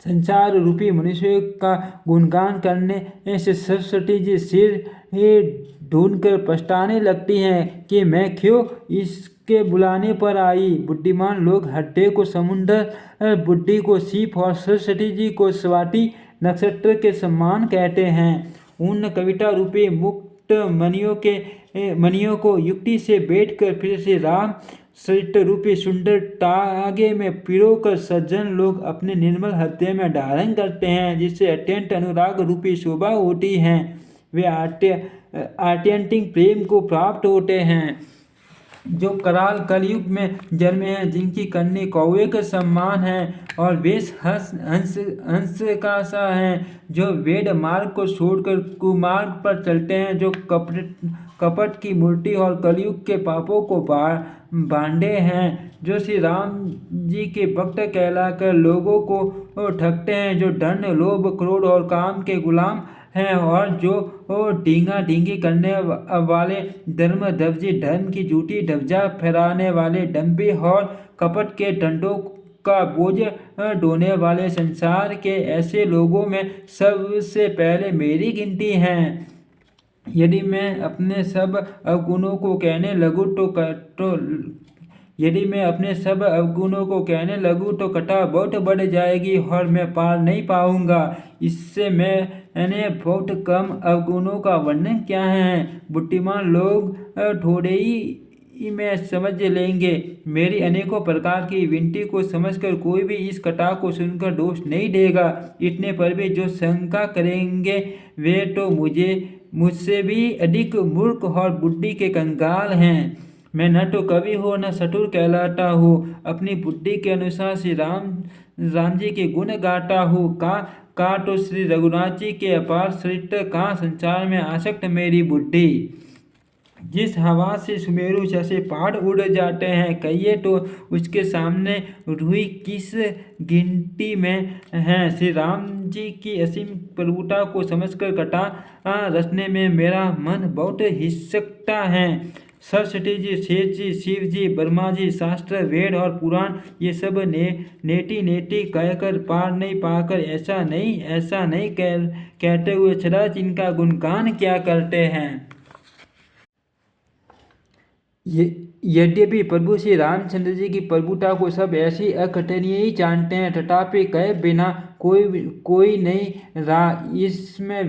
संसार रूपी मनुष्य का गुणगान करने से सरस्वती जी सिर ढूंढकर पछताने लगती हैं कि मैं क्यों इसके बुलाने पर आई। बुद्धिमान लोग हृदय को समुद्र, बुद्धि को सीप और सरस्वती जी को स्वाति नक्षत्र के समान कहते हैं। उन कविता रूपी मुक्त मणियों को युक्ति से बैठकर फिर से राम चरित्र रूपी सुंदर तागे में पिरोकर सज्जन लोग अपने निर्मल हृदय में धारण करते हैं, जिससे अत्यंत अनुराग रूपी शोभा होती है। वे आत्यंतिक प्रेम को प्राप्त होते हैं। जो कराल कलयुग में जन्मे हैं, जिनकी कन्या कौवे के समान है और वेश हंस का सा है, जो वेद मार्ग को छोड़कर कुमार्ग पर चलते हैं, जो कपट की मूर्ति और कलयुग के पापों को बांधे हैं, जो श्री राम जी के भक्त कहलाकर लोगों को ठगते हैं, जो धन लोभ क्रोध और काम के गुलाम हैं और जो ढींगा ढींगी करने वाले धर्मध्वजी धर्म की झूठी ध्वजा फहराने वाले डंबी और कपट के डंडों का बोझ ढोने वाले संसार के ऐसे लोगों में सबसे पहले मेरी गिनती है। यदि मैं अपने सब अवगुणों को कहने लगूँ तो कथा बहुत बढ़ जाएगी और मैं पार नहीं पाऊंगा। इससे मैंने बहुत कम अवगुणों का वर्णन किया है। बुद्धिमान लोग थोड़े ही में समझ लेंगे। मेरी अनेकों प्रकार की विनती को समझकर कोई भी इस कथा को सुनकर दोष नहीं देगा। इतने पर भी जो शंका करेंगे वे तो मुझसे भी अधिक मूर्ख और बुद्धि के कंगाल हैं। मैं न तो कवि हूँ न चतुर कहलाता हूँ। अपनी बुद्धि के अनुसार श्री राम जी के गुण गाता हूँ। का तो श्री रघुनाथ जी के अपार चरित्र, कहाँ संसार में आसक्त मेरी बुद्धि। जिस हवा से सुमेरु जैसे पहाड़ उड़ जाते हैं, कहिए तो उसके सामने रुई किस गिनती में है। श्री राम जी की असीम प्रभुता को समझकर कथा रचने में मेरा मन बहुत हिचकता है। सरस्वती जी, शेष जी, शिव जी, ब्रह्मा जी, शास्त्र, वेद और पुराण ये सब नेति कहकर पार नहीं पाकर ऐसा नहीं कहते हुए सदा इनका गुणगान क्या करते हैं। यद्यपि प्रभु श्री रामचंद्र जी की प्रभुता को सब ऐसी अकथनीय ही जानते हैं, तथापि कहे बिना कोई नहीं रहा। इसमें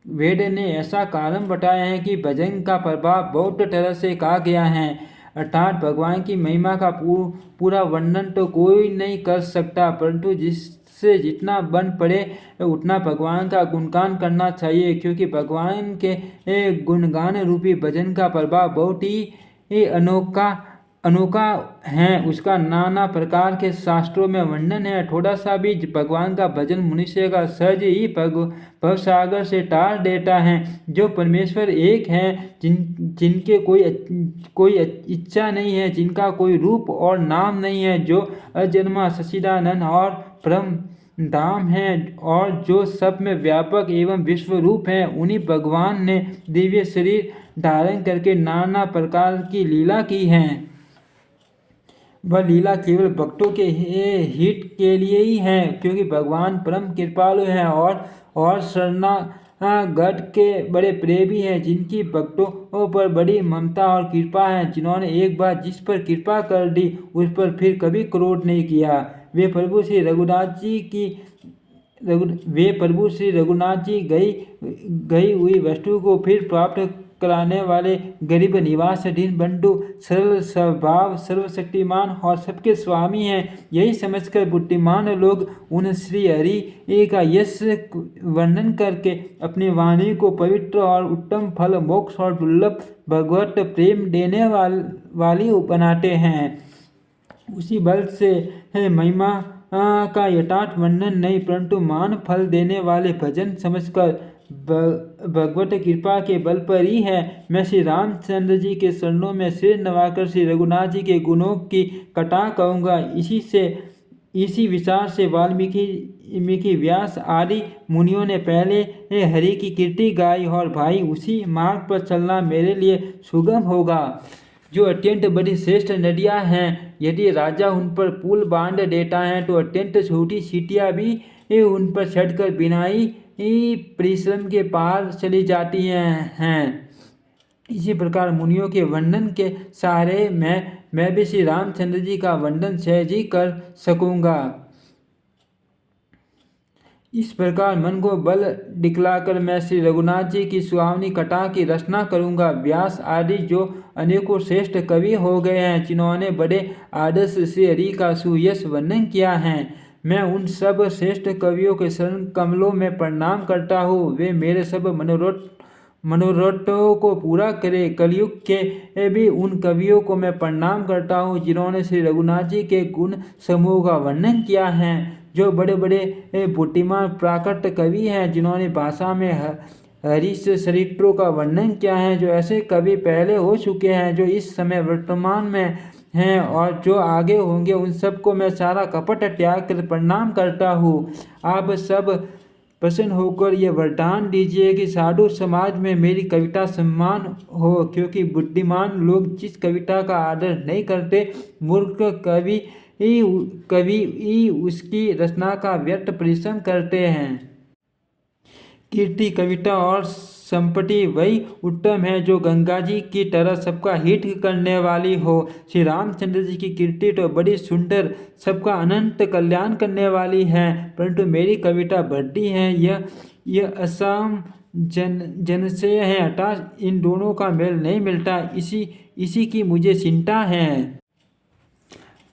वेद ने ऐसा कारण बताया है कि भजन का प्रभाव बहुत तरह से कहा गया है, अर्थात भगवान की महिमा का पूरा वर्णन तो कोई नहीं कर सकता, परंतु जिससे जितना बन पड़े उतना भगवान का गुणगान करना चाहिए, क्योंकि भगवान के गुणगान रूपी भजन का प्रभाव बहुत ही अनोखा है, उसका नाना प्रकार के शास्त्रों में वर्णन है। थोड़ा सा भी भगवान का भजन मनुष्य का सहज ही भवसागर से टाल देता है। जो परमेश्वर एक हैं, जिनके कोई इच्छा नहीं है, जिनका कोई रूप और नाम नहीं है, जो अजन्मा सच्चिदानंद और परम धाम है और जो सब में व्यापक एवं विश्व रूप है, उन्हीं भगवान ने दिव्य शरीर धारण करके नाना प्रकार की लीला की है। वह लीला केवल भक्तों के हित के लिए ही है, क्योंकि भगवान परम कृपालु हैं और शरणागत के बड़े प्रेमी हैं, जिनकी भक्तों पर बड़ी ममता और कृपा है, जिन्होंने एक बार जिस पर कृपा कर दी उस पर फिर कभी क्रोध नहीं किया। वे प्रभु श्री रघुनाथ जी गई हुई वस्तु को फिर प्राप्त कराने वाले गरीब निवास दीन बंधु, सरल स्वभाव, सर्वशक्तिमान और सबके स्वामी हैं। यही समझकर बुद्धिमान लोग उन श्री हरि का यश वर्णन करके अपनी वाणी को पवित्र और उत्तम फल, मोक्ष और दुर्लभ भगवत प्रेम देने वाली बनाते हैं। उसी बल से महिमा का यथार्थ वर्णन नहीं, परंतु मान फल देने वाले भजन समझकर भगवत कृपा के बल पर ही है। मैं श्री रामचंद्र जी के चरणों में सिर नवाकर श्री रघुनाथ जी के गुणों की कथा कहूँगा। इसी विचार से वाल्मीकि व्यास आदि मुनियों ने पहले हरि की कीर्ति गाई और भाई उसी मार्ग पर चलना मेरे लिए सुगम होगा। जो अत्यंत बड़ी श्रेष्ठ नदियाँ हैं, यदि राजा उन पर पुल बांध देता है तो अत्यंत छोटी सीटियाँ भी उन पर चढ़कर बिना ही परिश्रम के पार चली जाती हैं। इसी प्रकार मुनियों के वर्णन के सहारे मैं भी श्री रामचंद्र जी का वर्णन सहज ही कर सकूँगा। इस प्रकार मन को बल दिखलाकर मैं श्री रघुनाथ जी की सुहावनी कथा की रचना करूँगा। व्यास आदि जो अनेकों श्रेष्ठ कवि हो गए हैं, जिन्होंने बड़े आदर्श श्री हरि का सुयश वर्णन किया है, मैं उन सब श्रेष्ठ कवियों के शरण कमलों में प्रणाम करता हूँ। वे मेरे सब मनोरथों को पूरा करे। कलयुग के भी उन कवियों को मैं प्रणाम करता हूँ, जिन्होंने श्री रघुनाथ जी के गुण समूह का वर्णन किया है। जो बड़े बड़े बुद्धिमान प्राकृत कवि हैं, जिन्होंने भाषा में हरीश चरित्रों का वर्णन किया है, जो ऐसे कवि पहले हो चुके हैं, जो इस समय वर्तमान में हैं और जो आगे होंगे, उन सबको मैं सारा कपट त्याग कर प्रणाम करता हूँ। आप सब प्रसन्न होकर यह वरदान दीजिए कि साधु समाज में मेरी कविता सम्मान हो, क्योंकि बुद्धिमान लोग जिस कविता का आदर नहीं करते, मूर्ख कवि उसकी रचना का व्यर्थ परिश्रम करते हैं। कीर्ति, कविता और संपत्ति वही उत्तम है जो गंगा जी की तरह सबका हित करने वाली हो। श्री रामचंद्र जी की कीर्ति तो बड़ी सुंदर, सबका अनंत कल्याण करने वाली है, परंतु मेरी कविता बढ़ती है, यह असम जनसे है, अर्थात इन दोनों का मेल नहीं मिलता। इसी की मुझे चिंता है।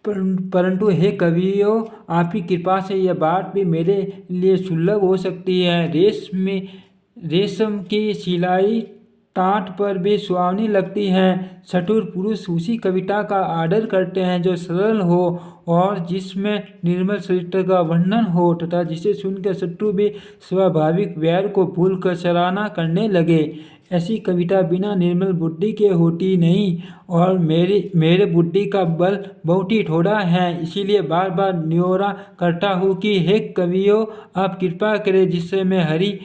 परंतु हे कवियों, आपकी कृपा से यह बात भी मेरे लिए सुलभ हो सकती है। रेशम की सिलाई टाट पर भी सुहावनी लगती है। चतुर पुरुष उसी कविता का आदर करते हैं जो सरल हो और जिसमें निर्मल चरित्र का वर्णन हो, तथा जिसे सुनकर शत्रु भी स्वाभाविक वैर को भूलकर सराहना करने लगे। ऐसी कविता बिना निर्मल बुद्धि के होती नहीं, और मेरे बुद्धि का बल बहुत ही थोड़ा है। इसीलिए बार बार न्योरा करता हूँ कि हे कवियों, आप कृपा करें जिससे मैं हरि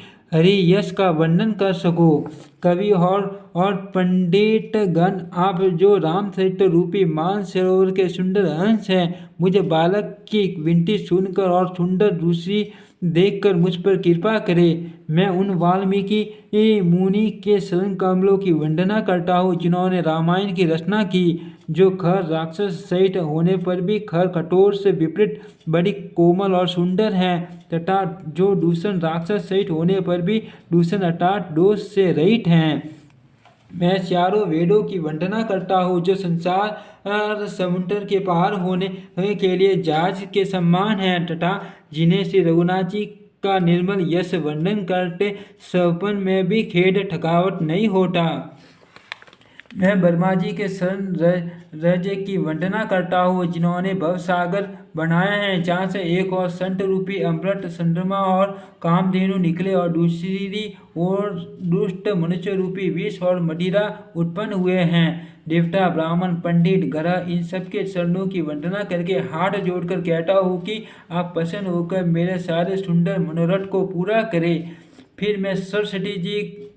यश का वर्णन कर सकूँ। कवि और पंडित गण, आप जो रामचरित्र रूपी मानसरोवर के सुंदर अंश हैं, मुझे बालक की विनती सुनकर और सुंदर दूसरी देखकर मुझ पर कृपा करें। मैं उन वाल्मीकि मुनि के शरण कमलों की वंदना करता हूँ, जिन्होंने रामायण की रचना की, जो खर राक्षस सहित होने पर भी खर कठोर से विपरीत बड़ी कोमल और सुंदर हैं, तथा जो दूषण राक्षस सहित होने पर भी दूषण अर्थात दोष से रहित हैं। मैं चारों वेदों की वंदना करता हूँ, जो संसार समुद्र के पार होने के लिए जहाज के समान हैं, तथा जिन्हें श्री रघुनाथ जी का निर्मल यश वर्णन करते सपन में भी खेद थकावट नहीं होता। मैं ब्रह्मा जी के शरण रज की वंदना करता हूँ, जिन्होंने भवसागर बनाया है, जहाँ से एक और संत रूपी अमृत चंद्रमा और कामधेनु निकले और दूसरी ओर दुष्ट मनुष्य रूपी विष और मदिरा उत्पन्न हुए हैं। देवता, ब्राह्मण, पंडित, ग्रह, इन सबके चरणों की वंदना करके हाथ जोड़कर कहता हूँ कि आप प्रसन्न होकर मेरे सारे सुंदर मनोरथ को पूरा करें। फिर मैं सरस्वती जी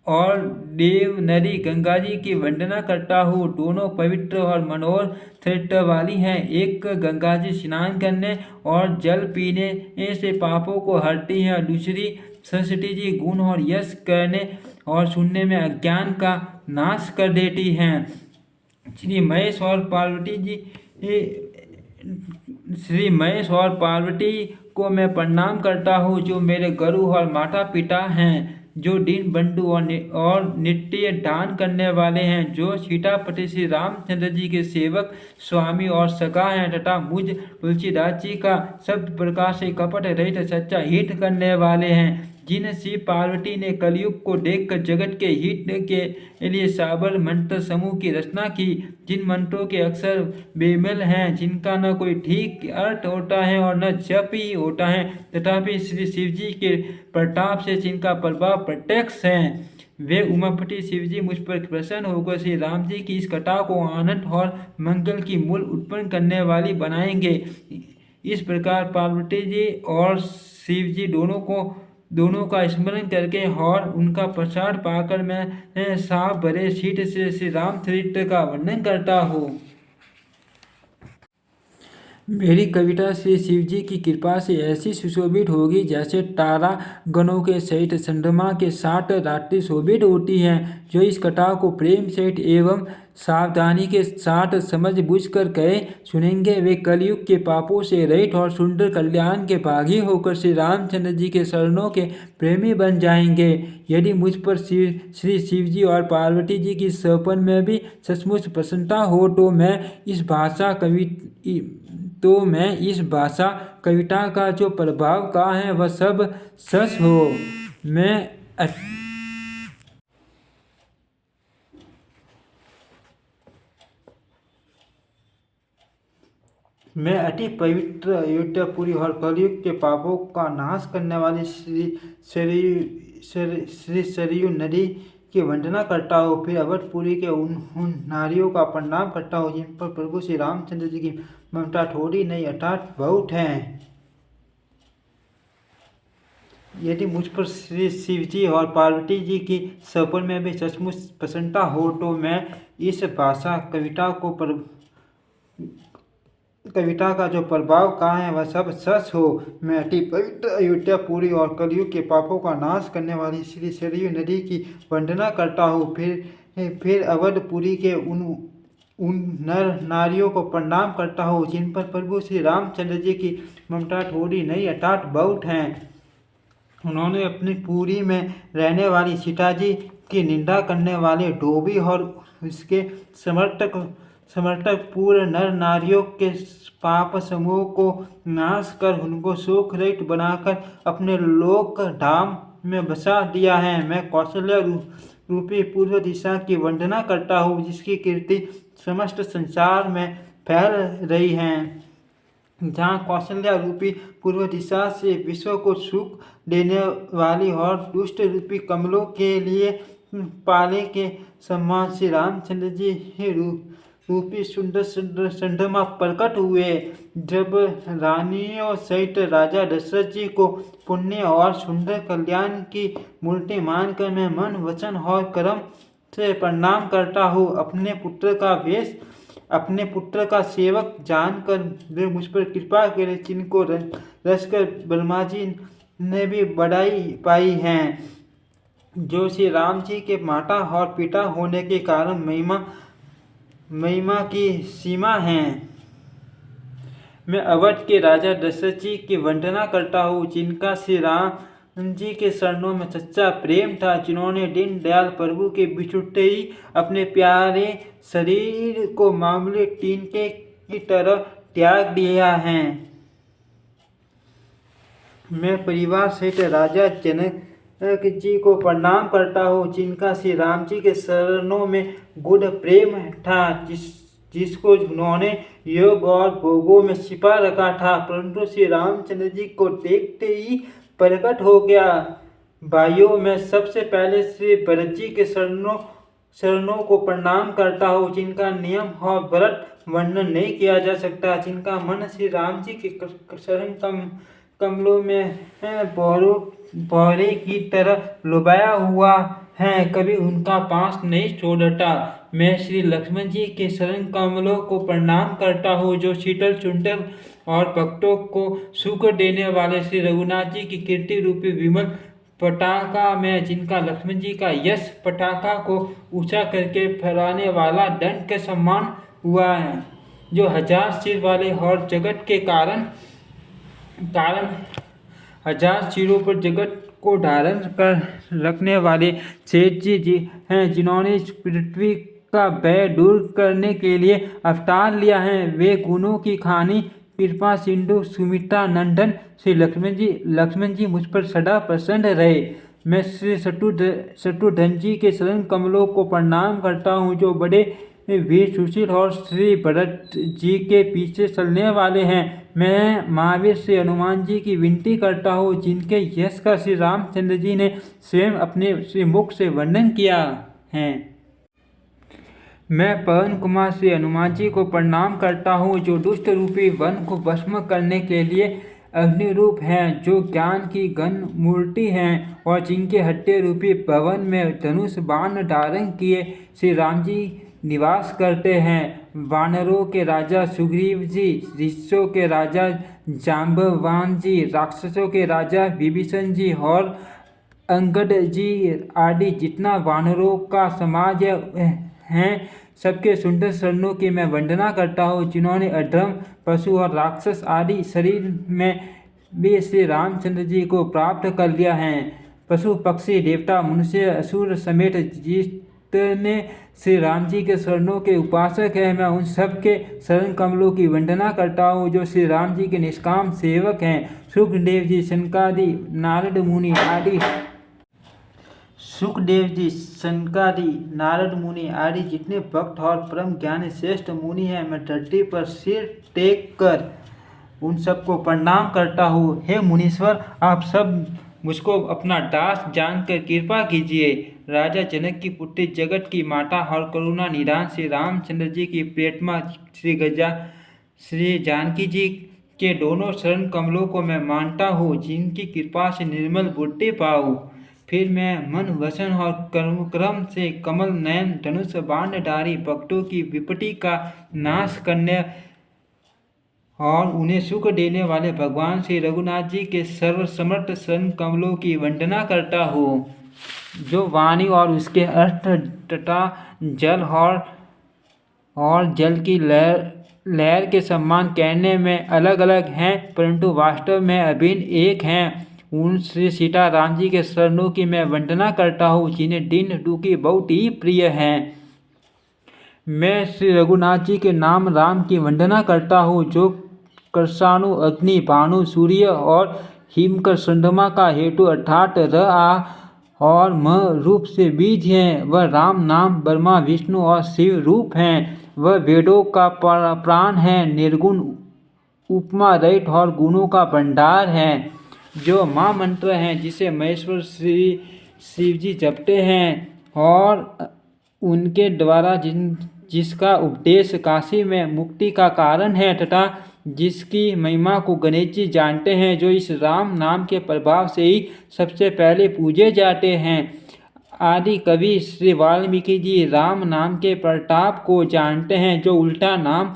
और देव नदी गंगा जी की वंदना करता हूँ। दोनों पवित्र और मनोहर चरित्र वाली हैं। एक गंगा जी स्नान करने और जल पीने से पापों को हरती हैं, और दूसरी सरस्वती जी गुण और यश करने और सुनने में अज्ञान का नाश कर देती हैं। श्री महेश और पार्वती जी श्री महेश और पार्वती को मैं प्रणाम करता हूँ, जो मेरे गुरु और माता पिता हैं, जो दीन बंधु और नित्य दान करने वाले हैं, जो सीतापति श्री रामचंद्र जी के सेवक, स्वामी और सखा हैं, तथा मुझ तुलसीदास जी का सब प्रकार से कपट रहित सच्चा हित करने वाले हैं, जिन शिव पार्वती ने कलयुग को देखकर जगत के हित के लिए साबर मंत्र समूह की रचना की, जिन मंत्रों के अक्षर बेमेल हैं, जिनका न कोई ठीक अर्थ होता है और न जप ही होता है, तथापि श्री शिव जी के प्रताप से जिनका प्रभाव प्रत्यक्ष है, वे उमापति शिव जी मुझ पर प्रसन्न होकर श्री राम जी की इस कथा को आनंद और मंगल की मूल उत्पन्न करने वाली बनाएंगे। इस प्रकार पार्वती जी और शिव जी दोनों का स्मरण करके और उनका प्रसाद पाकर मैं साफ भरे शीत से श्री रामचरित्र का वर्णन करता हूँ। मेरी कविता श्री शिव जी की कृपा से ऐसी सुशोभित होगी जैसे तारा गणों के सहित चंद्रमा के साथ रात्रि शोभित होती है। जो इस कथा को प्रेम सहित एवं सावधानी के साथ समझ बूझ कर कहे सुनेंगे, वे कलयुग के पापों से रहित और सुंदर कल्याण के भागी होकर श्री रामचंद्र जी के शरणों के प्रेमी बन जाएंगे। यदि मुझ पर श्री शिव जी और पार्वती जी की सपन में भी सचमुच प्रसन्नता हो, तो मैं इस भाषा कविता का जो प्रभाव का है वह सब सच हो। मैं अति पवित्र अयोध्यापुरी और कलयुग के पापों का नाश करने वाली श्री सरयू नदी की वंदना करता हूँ। फिर अवधपुरी के उन नारियों का प्रणाम करता हूँ, जिन पर प्रभु श्री रामचंद्र जी की ममता थोड़ी नहीं अर्थात बहुत है। यदि मुझ पर श्री शिव जी और पार्वती जी की सपन में भी सचमुच प्रसन्नता हो, तो मैं इस भाषा कविता का जो प्रभाव का है वह सब सच हो। मैं अति पवित्र अयोध्यापुरी और कलयुग के पापों का नाश करने वाली श्री सरयू नदी की वंदना करता हूँ। फिर अवधपुरी के उन नर नारियों को प्रणाम करता हूँ, जिन पर प्रभु श्री रामचंद्र जी की ममता थोड़ी नहीं अर्थात बहुत है। उन्होंने अपनी पुरी में रहने वाली सीता जी की निंदा करने वाले धोबी और उसके समर्थक पूर्व नर नारियों के पाप समूह को नाश कर उनको शोक रहित बनाकर अपने लोक धाम में बसा दिया है। मैं कौशल्या रूपी पूर्व दिशा की वंदना करता हूँ, जिसकी कीर्ति समस्त संसार में फैल रही है। जहाँ कौशल्या रूपी पूर्व दिशा से विश्व को सुख देने वाली और दुष्ट रूपी कमलों के लिए पाले के सम्मान श्री रामचंद्र जी रूपी सुंदर चंद्रमा प्रकट हुए। जब रानियों सहित राजा दशरथ जी को पुण्य और सुंदर कल्याण की मूर्ति मानकर मैं मन, वचन और कर्म से प्रणाम करता हूँ। अपने पुत्र का सेवक जानकर वे मुझ पर कृपा करें, जिनको रचकर ब्रह्मा जी ने भी बड़ाई पाई है, जो श्री राम जी के माता और पिता होने के कारण महिमा की सीमा है। मैं अवध के राजा दशरथ जी की वंदना करता हूँ, जिनका श्री राम जी के चरणों में सच्चा प्रेम था, जिन्होंने दीनदयाल प्रभु के बिछुड़ते ही अपने प्यारे शरीर को मामूली टीनके की तरह त्याग दिया है। मैं परिवार सहित राजा जी को प्रणाम करता हूँ, जिनका श्री राम जी के शरणों में गुड प्रेम था, जिसको उन्होंने योग और भोगों में छिपा रखा था, परंतु श्री रामचंद्र जी को देखते ही प्रकट हो गया। भाइयों, मैं सबसे पहले श्री भरत जी के शरणों को प्रणाम करता हूँ, जिनका नियम और व्रत वर्णन नहीं किया जा सकता, जिनका मन श्री राम जी के शरण कमलों में भौरे की तरह लुभाया हुआ है, कभी उनका पास नहीं छोड़ता। मैं श्री लक्ष्मण जी के शरण कमलों को प्रणाम करता हूँ, जो शीतल चुंटल और भक्तों को सुख देने वाले श्री रघुनाथ जी की कीर्ति रूपी विमल पटाखा में, जिनका लक्ष्मण जी का यश पटाखा को ऊंचा करके फहराने वाला दंड के समान हुआ है, जो 1000 सिर वाले और जगत के कारण 1000 सिरों पर जगत को धारण कर रखने वाले सेठ जी हैं, जिन्होंने इस पृथ्वी का भय दूर करने के लिए अवतार लिया है। वे गुणों की खानी कृपा सिंधु सुमित्रा नंदन श्री लक्ष्मण जी मुझ पर सदा प्रसन्न रहे। मैं श्री शत्रुघ्न जी के शरण कमलों को प्रणाम करता हूँ, जो बड़े वीर सुशील और श्री भरत जी के पीछे चलने वाले हैं। मैं महावीर श्री हनुमान जी की विनती करता हूँ, जिनके यश का श्री रामचंद्र जी ने स्वयं अपने श्री मुख से वर्णन किया है। मैं पवन कुमार श्री हनुमान जी को प्रणाम करता हूँ, जो दुष्ट रूपी वन को भस्म करने के लिए अग्नि रूप हैं, जो ज्ञान की घन मूर्ति हैं, और जिनके हट्टे रूपी भवन में धनुष बाण धारण किए श्री राम जी निवास करते हैं। वानरों के राजा सुग्रीव जी, ऋषियों के राजा जाम्बवान जी, राक्षसों के राजा विभीषण जी और अंगद जी आदि जितना वानरों का समाज हैं, सबके सुंदर शरणों की मैं वंदना करता हूँ, जिन्होंने अधर्म पशु और राक्षस आदि शरीर में भी श्री रामचंद्र जी को प्राप्त कर लिया है। पशु पक्षी देवता मनुष्य असुर समेत जितने श्री राम जी के शरणों के उपासक हैं, मैं उन सब के शरण कमलों की वंदना करता हूँ, जो श्री राम जी के निष्काम सेवक हैं। सुखदेव जी, सनकादि नारद मुनि आदि जितने भक्त और परम ज्ञानी श्रेष्ठ मुनि हैं, मैं धरती पर सिर टेक कर उन सबको प्रणाम करता हूँ। हे मुनीश्वर, आप सब मुझको अपना दास जानकर कृपा कीजिए। राजा जनक की पुत्री, जगत की माता और करुणा निधान श्री रामचंद्र जी की प्रियतमा श्री जानकी जी के दोनों शरण कमलों को मैं मानता हूँ, जिनकी कृपा से निर्मल बुद्धि पाऊँ। फिर मैं मन वचन और कर्म से कमल नयन धनुष बाणधारी भक्तों की विपत्ति का नाश करने और उन्हें सुख देने वाले भगवान श्री रघुनाथ जी के सर्वसमर्थ शरण कमलों की वंदना करता हूँ, जो वाणी और उसके अर्थ तथा जल और जल की लहर के समान कहने में अलग अलग हैं, परंतु वास्तव में अभिन्न एक हैं। उन श्री सीता राम जी के शरणों की मैं वंदना करता हूँ, जिन्हें दीन दुखी बहुत ही प्रिय हैं। मैं श्री रघुनाथ जी के नाम राम की वंदना करता हूँ, जो कृषाणु अग्नि भानु सूर्य और हिमकर चंद्रमा का हेतु अर्थात र आ और म रूप से बीज हैं। वह राम नाम ब्रह्मा विष्णु और शिव रूप हैं। वह वेदों का प्राण है, निर्गुण उपमा रहित और गुणों का भंडार है, जो महामंत्र हैं, जिसे महेश्वर श्री शिव जी जपते हैं, और उनके द्वारा जिसका उपदेश काशी में मुक्ति का कारण है, तथा जिसकी महिमा को गणेश जी जानते हैं, जो इस राम नाम के प्रभाव से ही सबसे पहले पूजे जाते हैं। आदि कवि श्री वाल्मीकि जी राम नाम के प्रताप को जानते हैं, जो उल्टा नाम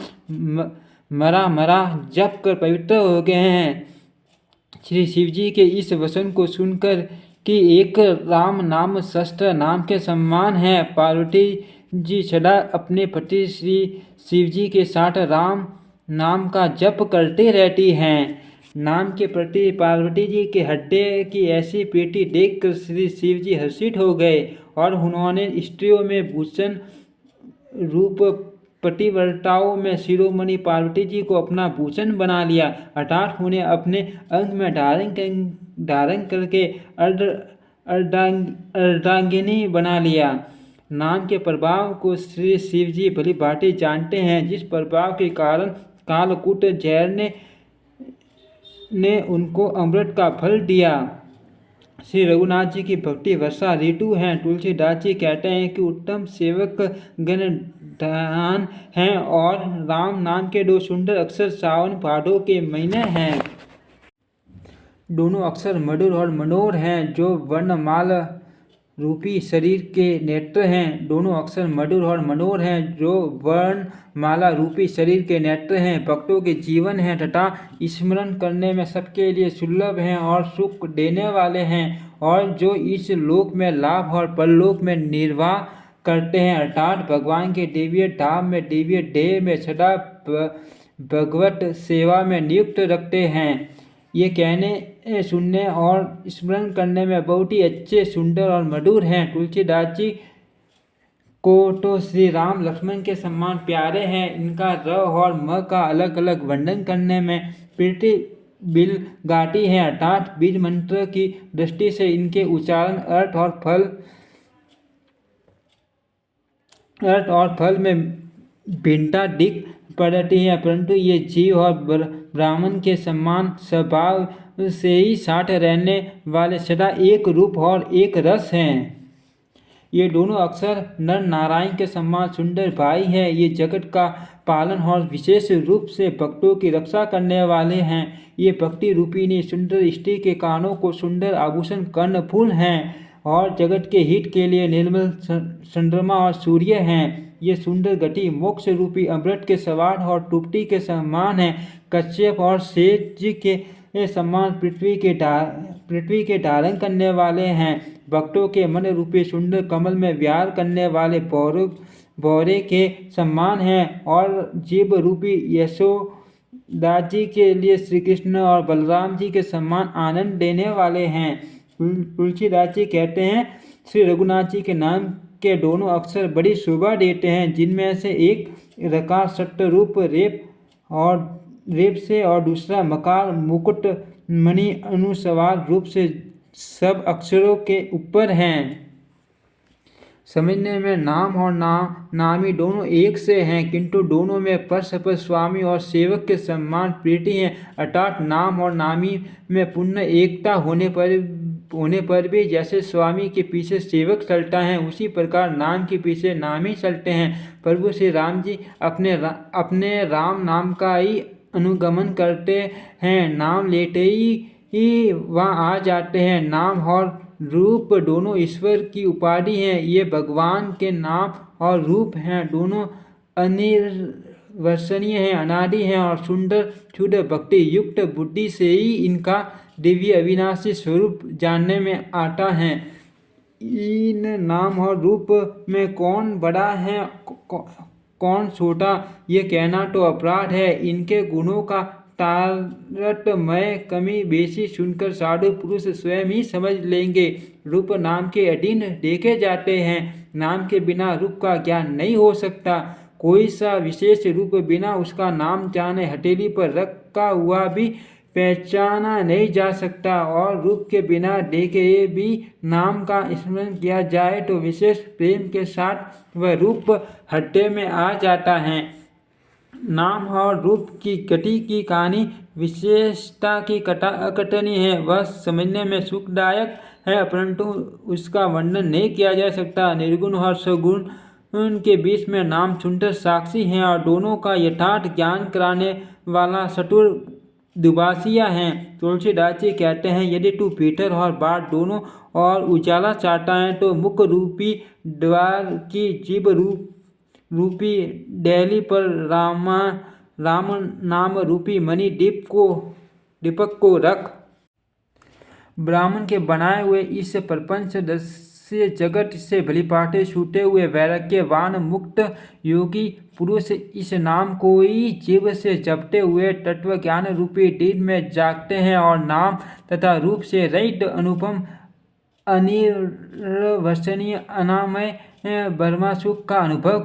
मरा जप कर पवित्र हो गए हैं। श्री शिव जी के इस वचन को सुनकर कि एक राम नाम शस्त्र नाम के समान है, पार्वती जी सदा अपने पति श्री शिव जी के साथ राम नाम का जप करते रहती हैं। नाम के प्रति पार्वती जी के हृदय की ऐसी प्रीति देखकर श्री शिव जी हर्षित हो गए, और उन्होंने स्त्रियों में भूषण रूप पतिव्रताओं में शिरोमणि पार्वती जी को अपना भूषण बना लिया, अर्थात उन्हें अपने अंग में धारण करके अर्धांगिनी बना लिया। नाम के प्रभाव को श्री शिव जी भली भांति जानते हैं, जिस प्रभाव के कारण कालकूट जहर ने उनको अमृत का फल दिया। श्री रघुनाथ जी की भक्ति वर्षा ऋतु हैं। तुलसीदास जी कहते हैं कि उत्तम सेवक गण धन हैं और राम नाम के 2 सुंदर अक्षर सावन भादो के महीने हैं। दोनों अक्षर मधुर और मनोहर हैं, जो वर्णमाला रूपी शरीर के नेत्र हैं। दोनों अक्षर मधुर और मनोहर हैं, जो वर्णमाला रूपी शरीर के नेत्र हैं। भक्तों के जीवन हैं तथा स्मरण करने में सबके लिए सुलभ हैं और सुख देने वाले हैं, और जो इस लोक में लाभ और परलोक में निर्वाह करते हैं, अर्थात भगवान के दिव्य धाम में दिव्य देह में सदा भगवत सेवा में नियुक्त रखते हैं। ये कहने सुनने और स्मरण करने में बहुत ही अच्छे, सुंदर और मधुर हैं। तुलसीदास जी को तो श्री राम लक्ष्मण के समान प्यारे हैं। इनका र और म का अलग अलग वर्णन करने में प्रीति बिल गाती है, अर्थात बीज मंत्र की दृष्टि से इनके उच्चारण अर्थ और फल में भिन्नता दिख पड़ती है, परंतु ये जीव और ब्राह्मण के समान स्वभाव से ही साथ रहने वाले सदा एक रूप और एक रस हैं। ये दोनों अक्षर नर नारायण के समान सुंदर भाई हैं। ये जगत का पालन और विशेष रूप से भक्तों की रक्षा करने वाले हैं। ये भक्ति रूपिणी सुंदर स्त्री के कानों को सुंदर आभूषण कर्णफूल हैं और जगत के हित के लिए निर्मल चंद्रमा और सूर्य हैं। ये सुंदर गति मोक्ष रूपी अमृत के सवार और टुपटी के समान है। कश्यप और शेष जी के समान पृथ्वी के धारण करने वाले हैं। भक्तों के मन रूपी सुंदर कमल में विहार करने वाले भौरे के समान हैं और जीव रूपी यशोदा जी के लिए श्री कृष्ण और बलराम जी के समान आनंद देने वाले हैं। तुलसीदास जी कहते हैं, श्री रघुनाथ जी के नाम के दोनों अक्षर बड़ी शोभा देते हैं, जिनमें से एक रकार सत्य रूप रेप से और दूसरा मकार मुकुट मणि अनुस्वार रूप से सब अक्षरों के ऊपर हैं। समझने में नाम और नामी दोनों एक से हैं, किंतु दोनों में परस्पर स्वामी और सेवक के समान प्रीति है, अर्थात नाम और नामी में पूर्ण एकता होने पर भी जैसे स्वामी के पीछे सेवक चलता है, उसी प्रकार नाम के पीछे नामी चलते हैं। प्रभु श्री राम जी अपने राम नाम का ही अनुगमन करते हैं, नाम लेते ही वहाँ आ जाते हैं। नाम और रूप दोनों ईश्वर की उपाधि हैं। ये भगवान के नाम और रूप हैं, दोनों अनिर्वचनीय हैं, अनादि हैं और सुंदर शुद्ध भक्ति युक्त बुद्धि से ही इनका दिव्य अविनाशी स्वरूप जानने में आता है। इन नाम और रूप में कौन बड़ा है कौन छोटा, ये कहना तो अपराध है। इनके गुणों का तारतम्य कमी बेशी सुनकर साधु पुरुष स्वयं ही समझ लेंगे। रूप नाम के अधीन देखे जाते हैं। नाम के बिना रूप का ज्ञान नहीं हो सकता। कोई सा विशेष रूप बिना उसका नाम जाने हथेली पर रखा हुआ भी पहचाना नहीं जा सकता, और रूप के बिना देखे भी नाम का स्मरण किया जाए तो विशेष प्रेम के साथ वह रूप हृदय में आ जाता है। नाम और रूप की गति की कहानी विशेषता की अकथनीय है। वह समझने में सुखदायक है, परंतु उसका वर्णन नहीं किया जा सकता। निर्गुण और सगुण उनके बीच में नाम सुंदर साक्षी हैं और दोनों का यथार्थ ज्ञान कराने वाला चतुर दुभाषिया हैं। तुलसीदास जी कहते हैं, यदि तू भीतर और बाहर दोनों और उजाला चाहता है तो मुख रूपी द्वार की जीव रूपी दहली पर राम नाम रूपी मणि दीपक को रख। ब्राह्मण के बनाए हुए इस प्रपंच दस्य जगत से भलीभांति छूटे हुए वैराग्यवान मुक्त योगी पुरुष इस नाम को ही जीव से जपते हुए तत्व ज्ञान रूपी दिन में जागते हैं और नाम तथा रूप से रहित अनुपम अनिर्वचनीय अनामय ब्रह्म सुख का अनुभव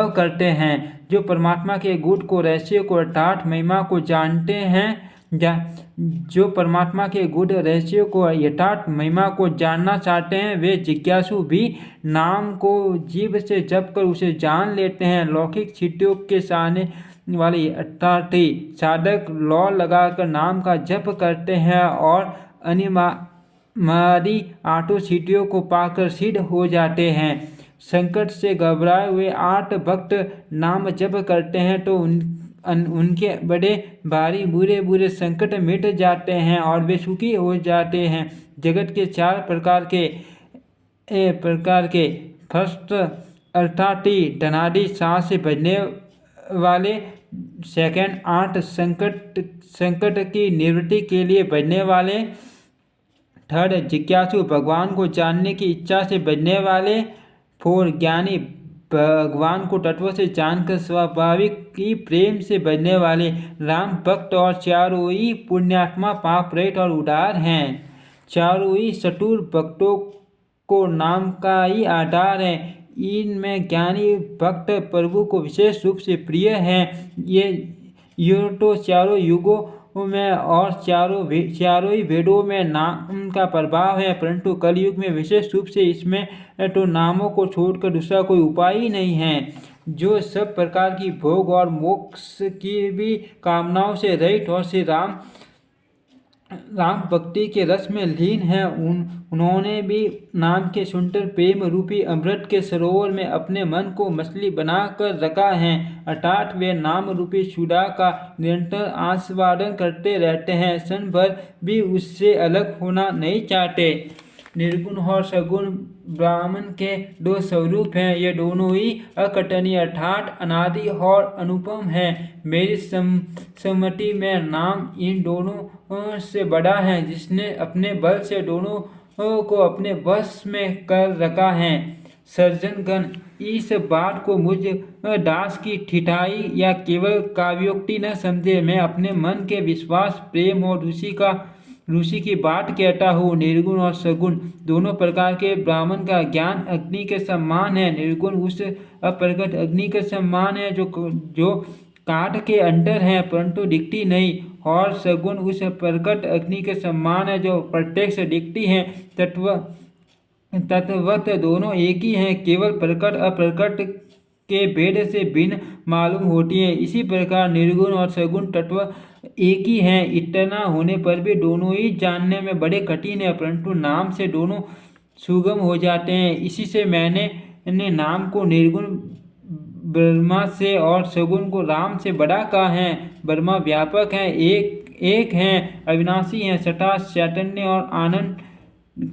करते हैं। जो परमात्मा के गुण को रहस्य को अर्थात महिमा को जानते हैं जो परमात्मा के गुण रहस्यों को यथार्थ महिमा को जानना चाहते हैं वे जिज्ञासु भी नाम को जीभ से जप कर उसे जान लेते हैं। लौकिक सिद्धियों के सामने वाले अर्थार्थी साधक लौ लगाकर नाम का जप करते हैं और अनिवार्य आठों सिद्धियों को पाकर सिद्ध हो जाते हैं। संकट से घबराए हुए 8 भक्त नाम जप करते हैं तो उनके बड़े भारी बुरे बुरे संकट मिट जाते हैं और वे सुखी हो जाते हैं। जगत के 4 प्रकार के फर्स्ट अर्थात धनादि सांस से बजने वाले, सेकंड 8 संकट की निवृत्ति के लिए बजने वाले, थर्ड जिज्ञासु भगवान को जानने की इच्छा से बजने वाले, 4 ज्ञानी भगवान को तत्व से जानकर स्वाभाविक ही प्रेम से बजने वाले राम भक्त, और चारों ही पुण्यात्मा पाप रहित और उदार हैं। चारों ही चतुर भक्तों को नाम का ही आधार है। इनमें ज्ञानी भक्त प्रभु को विशेष रूप से प्रिय हैं। ये तो चारों युगों में और चारों ही वेदों में नाम का प्रभाव है, परंतु कलयुग में विशेष रूप से इसमें तो नामों को छोड़कर दूसरा कोई उपाय ही नहीं है। जो सब प्रकार की भोग और मोक्ष की भी कामनाओं से रहित और श्री राम भक्ति के रस में लीन है, उन्होंने भी नाम के सुंदर प्रेम रूपी अमृत के सरोवर में अपने मन को मछली बना कर रखा है, अर्थात वे नाम रूपी सुधा का निरंतर आस्वादन करते रहते हैं, क्षण भर भी उससे अलग होना नहीं चाहते। निर्गुण और सगुण ब्राह्मण के 2 स्वरूप हैं। ये दोनों ही अकथनीय अर्थात अनादि और अनुपम हैं। मेरी सम्मति में नाम इन दोनों से बड़ा है, जिसने अपने बल से दोनों को अपने वश में कर रखा है। सज्जनगण इस बात को मुझ दास की ठिठाई या केवल काव्योक्ति न समझे। मैं अपने मन के विश्वास, प्रेम और रुचि की बात कहता हूँ। निर्गुण और सगुण दोनों प्रकार के ब्राह्मण का ज्ञान अग्नि के समान है। निर्गुण उस अप्रकट अग्नि के समान है जो काठ के अंदर है परंतु दिखती नहीं, और सगुण उस प्रकट अग्नि के समान है जो प्रत्यक्ष दिखती है। तत्वत दोनों एक ही हैं, केवल प्रकट अप्रकट के भेद से भिन्न मालूम होती है। इसी प्रकार निर्गुण और सगुण तत्व एक ही हैं। इतना होने पर भी दोनों ही जानने में बड़े कठिन है, परंतु नाम से दोनों सुगम हो जाते हैं। इसी से मैंने नाम को निर्गुण ब्रह्मा से और सगुण को राम से बड़ा कहा है। ब्रह्मा व्यापक है, एक हैं, अविनाशी हैं, सटा चैतन्य और आनंद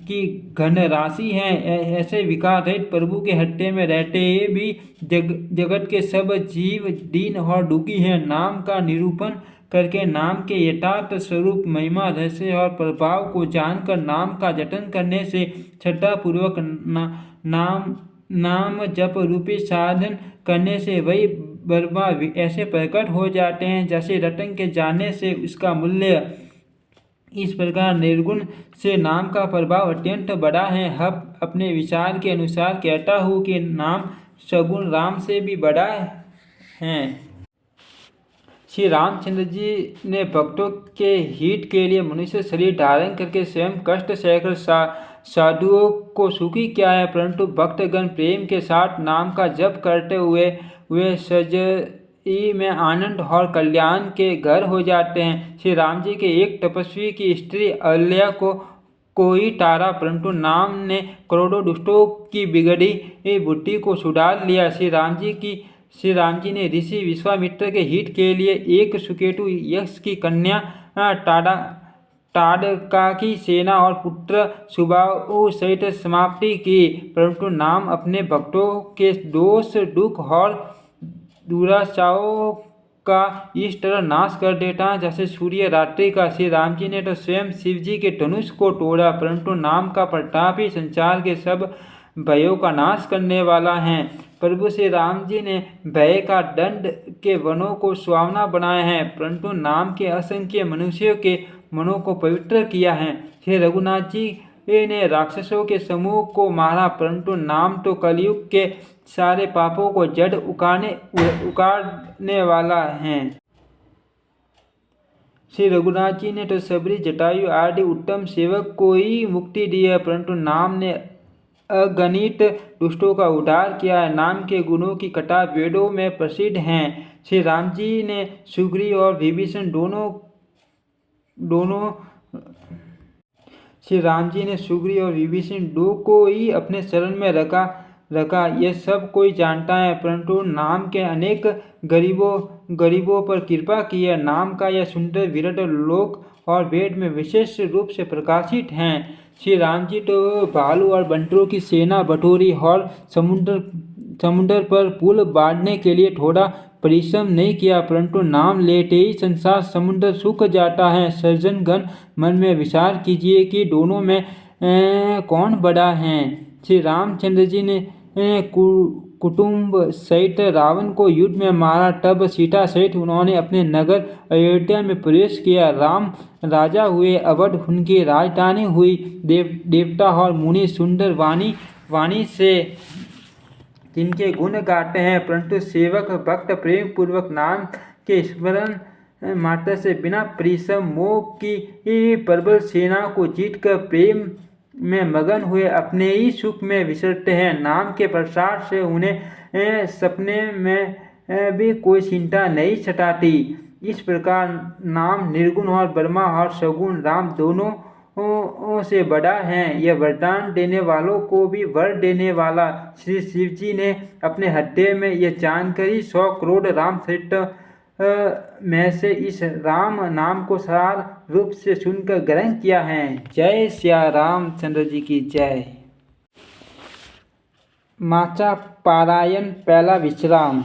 की घन राशि है। ऐसे विकार रहित प्रभु के हत्थे में रहते भी जगत के सब जीव दीन और दुखी हैं। नाम का निरूपण करके नाम के यथार्थ स्वरूप, महिमा, रहस्य और प्रभाव को जानकर नाम का जतन करने से श्रद्धापूर्वक नाम जप रूपी साधन करने से वही ब्रह्मा ऐसे प्रकट हो जाते हैं जैसे रत्न के जानने से उसका मूल्य। इस प्रकार निर्गुण से नाम का प्रभाव अत्यंत बड़ा है। हम अपने विचार के अनुसार कहता हूँ कि नाम सगुण राम से भी बड़ा है। श्री रामचंद्र जी ने भक्तों के हित के लिए मनुष्य शरीर धारण करके स्वयं कष्ट सहकर साधुओं को सुखी किया है, परंतु भक्तगण प्रेम के साथ नाम का जप करते हुए सजई में आनंद और कल्याण के घर हो जाते हैं। श्री राम जी के एक तपस्वी की स्त्री अहल्या को ही तारा, परंतु नाम ने करोड़ों दुष्टों की बिगड़ी बुद्धि को सुधार लिया। श्री राम जी ने ऋषि विश्वामित्र के हित के लिए एक सुकेतु यक्ष की कन्या ताड़का की सेना और पुत्र सुबाहु सहित समाप्ति की, परंतु नाम अपने भक्तों के दोष, दुख और दुराचारों का इस तरह नाश कर देता है जैसे सूर्य रात्रि का। श्री राम जी ने तो स्वयं शिव जी के धनुष को तोड़ा, परंतु नाम का प्रताप ही संसार के सब भयों का नाश करने वाला है। प्रभु श्री राम जी ने भय का दंड के वनों को सुहावना बनाया है, परंतु नाम के असंख्य मनुष्यों के मनों को पवित्र किया है। श्री रघुनाथ जी ने राक्षसों के समूह को मारा, परंतु नाम तो कलयुग के सारे पापों को जड़ उखाड़ने वाला है। श्री रघुनाथ जी ने तो सबरी जटायु आदि उत्तम सेवक को ही मुक्ति दी है, परंतु नाम ने अगणित दुष्टों का उद्धार किया है। नाम के गुणों की कथा वेदों में प्रसिद्ध हैं। श्री राम जी ने सुग्रीव और विभीषण दो को ही अपने शरण में रखा यह सब कोई जानता है, परंतु नाम के अनेक गरीबों पर कृपा की है। नाम का यह सुंदर विराट लोक और वेद में विशेष रूप से प्रकाशित हैं। श्री राम जी तो भालू और बंटरों की सेना बटोरी और समुद्र पर पुल बांधने के लिए थोड़ा परिश्रम नहीं किया, परंतु नाम लेते ही संसार समुद्र सूख जाता है। सज्जनगण मन में विचार कीजिए कि दोनों में कौन बड़ा है। श्री रामचंद्र जी ने कुटुंब सहित रावण को युद्ध में मारा, तब सीता सहित उन्होंने अपने नगर अयोध्या में प्रवेश किया। राम राजा हुए, अवध उनकी राजधानी हुई। देवता और मुनि सुंदर वाणी से जिनके गुण गाते हैं, परंतु सेवक भक्त प्रेम पूर्वक नाम के स्मरण मात्र से बिना परिश्रम मोह की प्रबल सेना को जीतकर प्रेम में मगन हुए अपने ही सुख में विचरते हैं। नाम के प्रसाद से उन्हें सपने में भी कोई चिंता नहीं सताती। इस प्रकार नाम निर्गुण और ब्रह्मा और सगुण राम दोनों से बड़ा है। यह वरदान देने वालों को भी वर देने वाला श्री शिव जी ने अपने हृदय में यह जानकर ही 100 करोड़ राम चरित्र में से इस राम नाम को सार रूप से सुनकर ग्रहण किया है। जय श्या रामचंद्र जी की जय। माचा पारायण पहला विश्राम।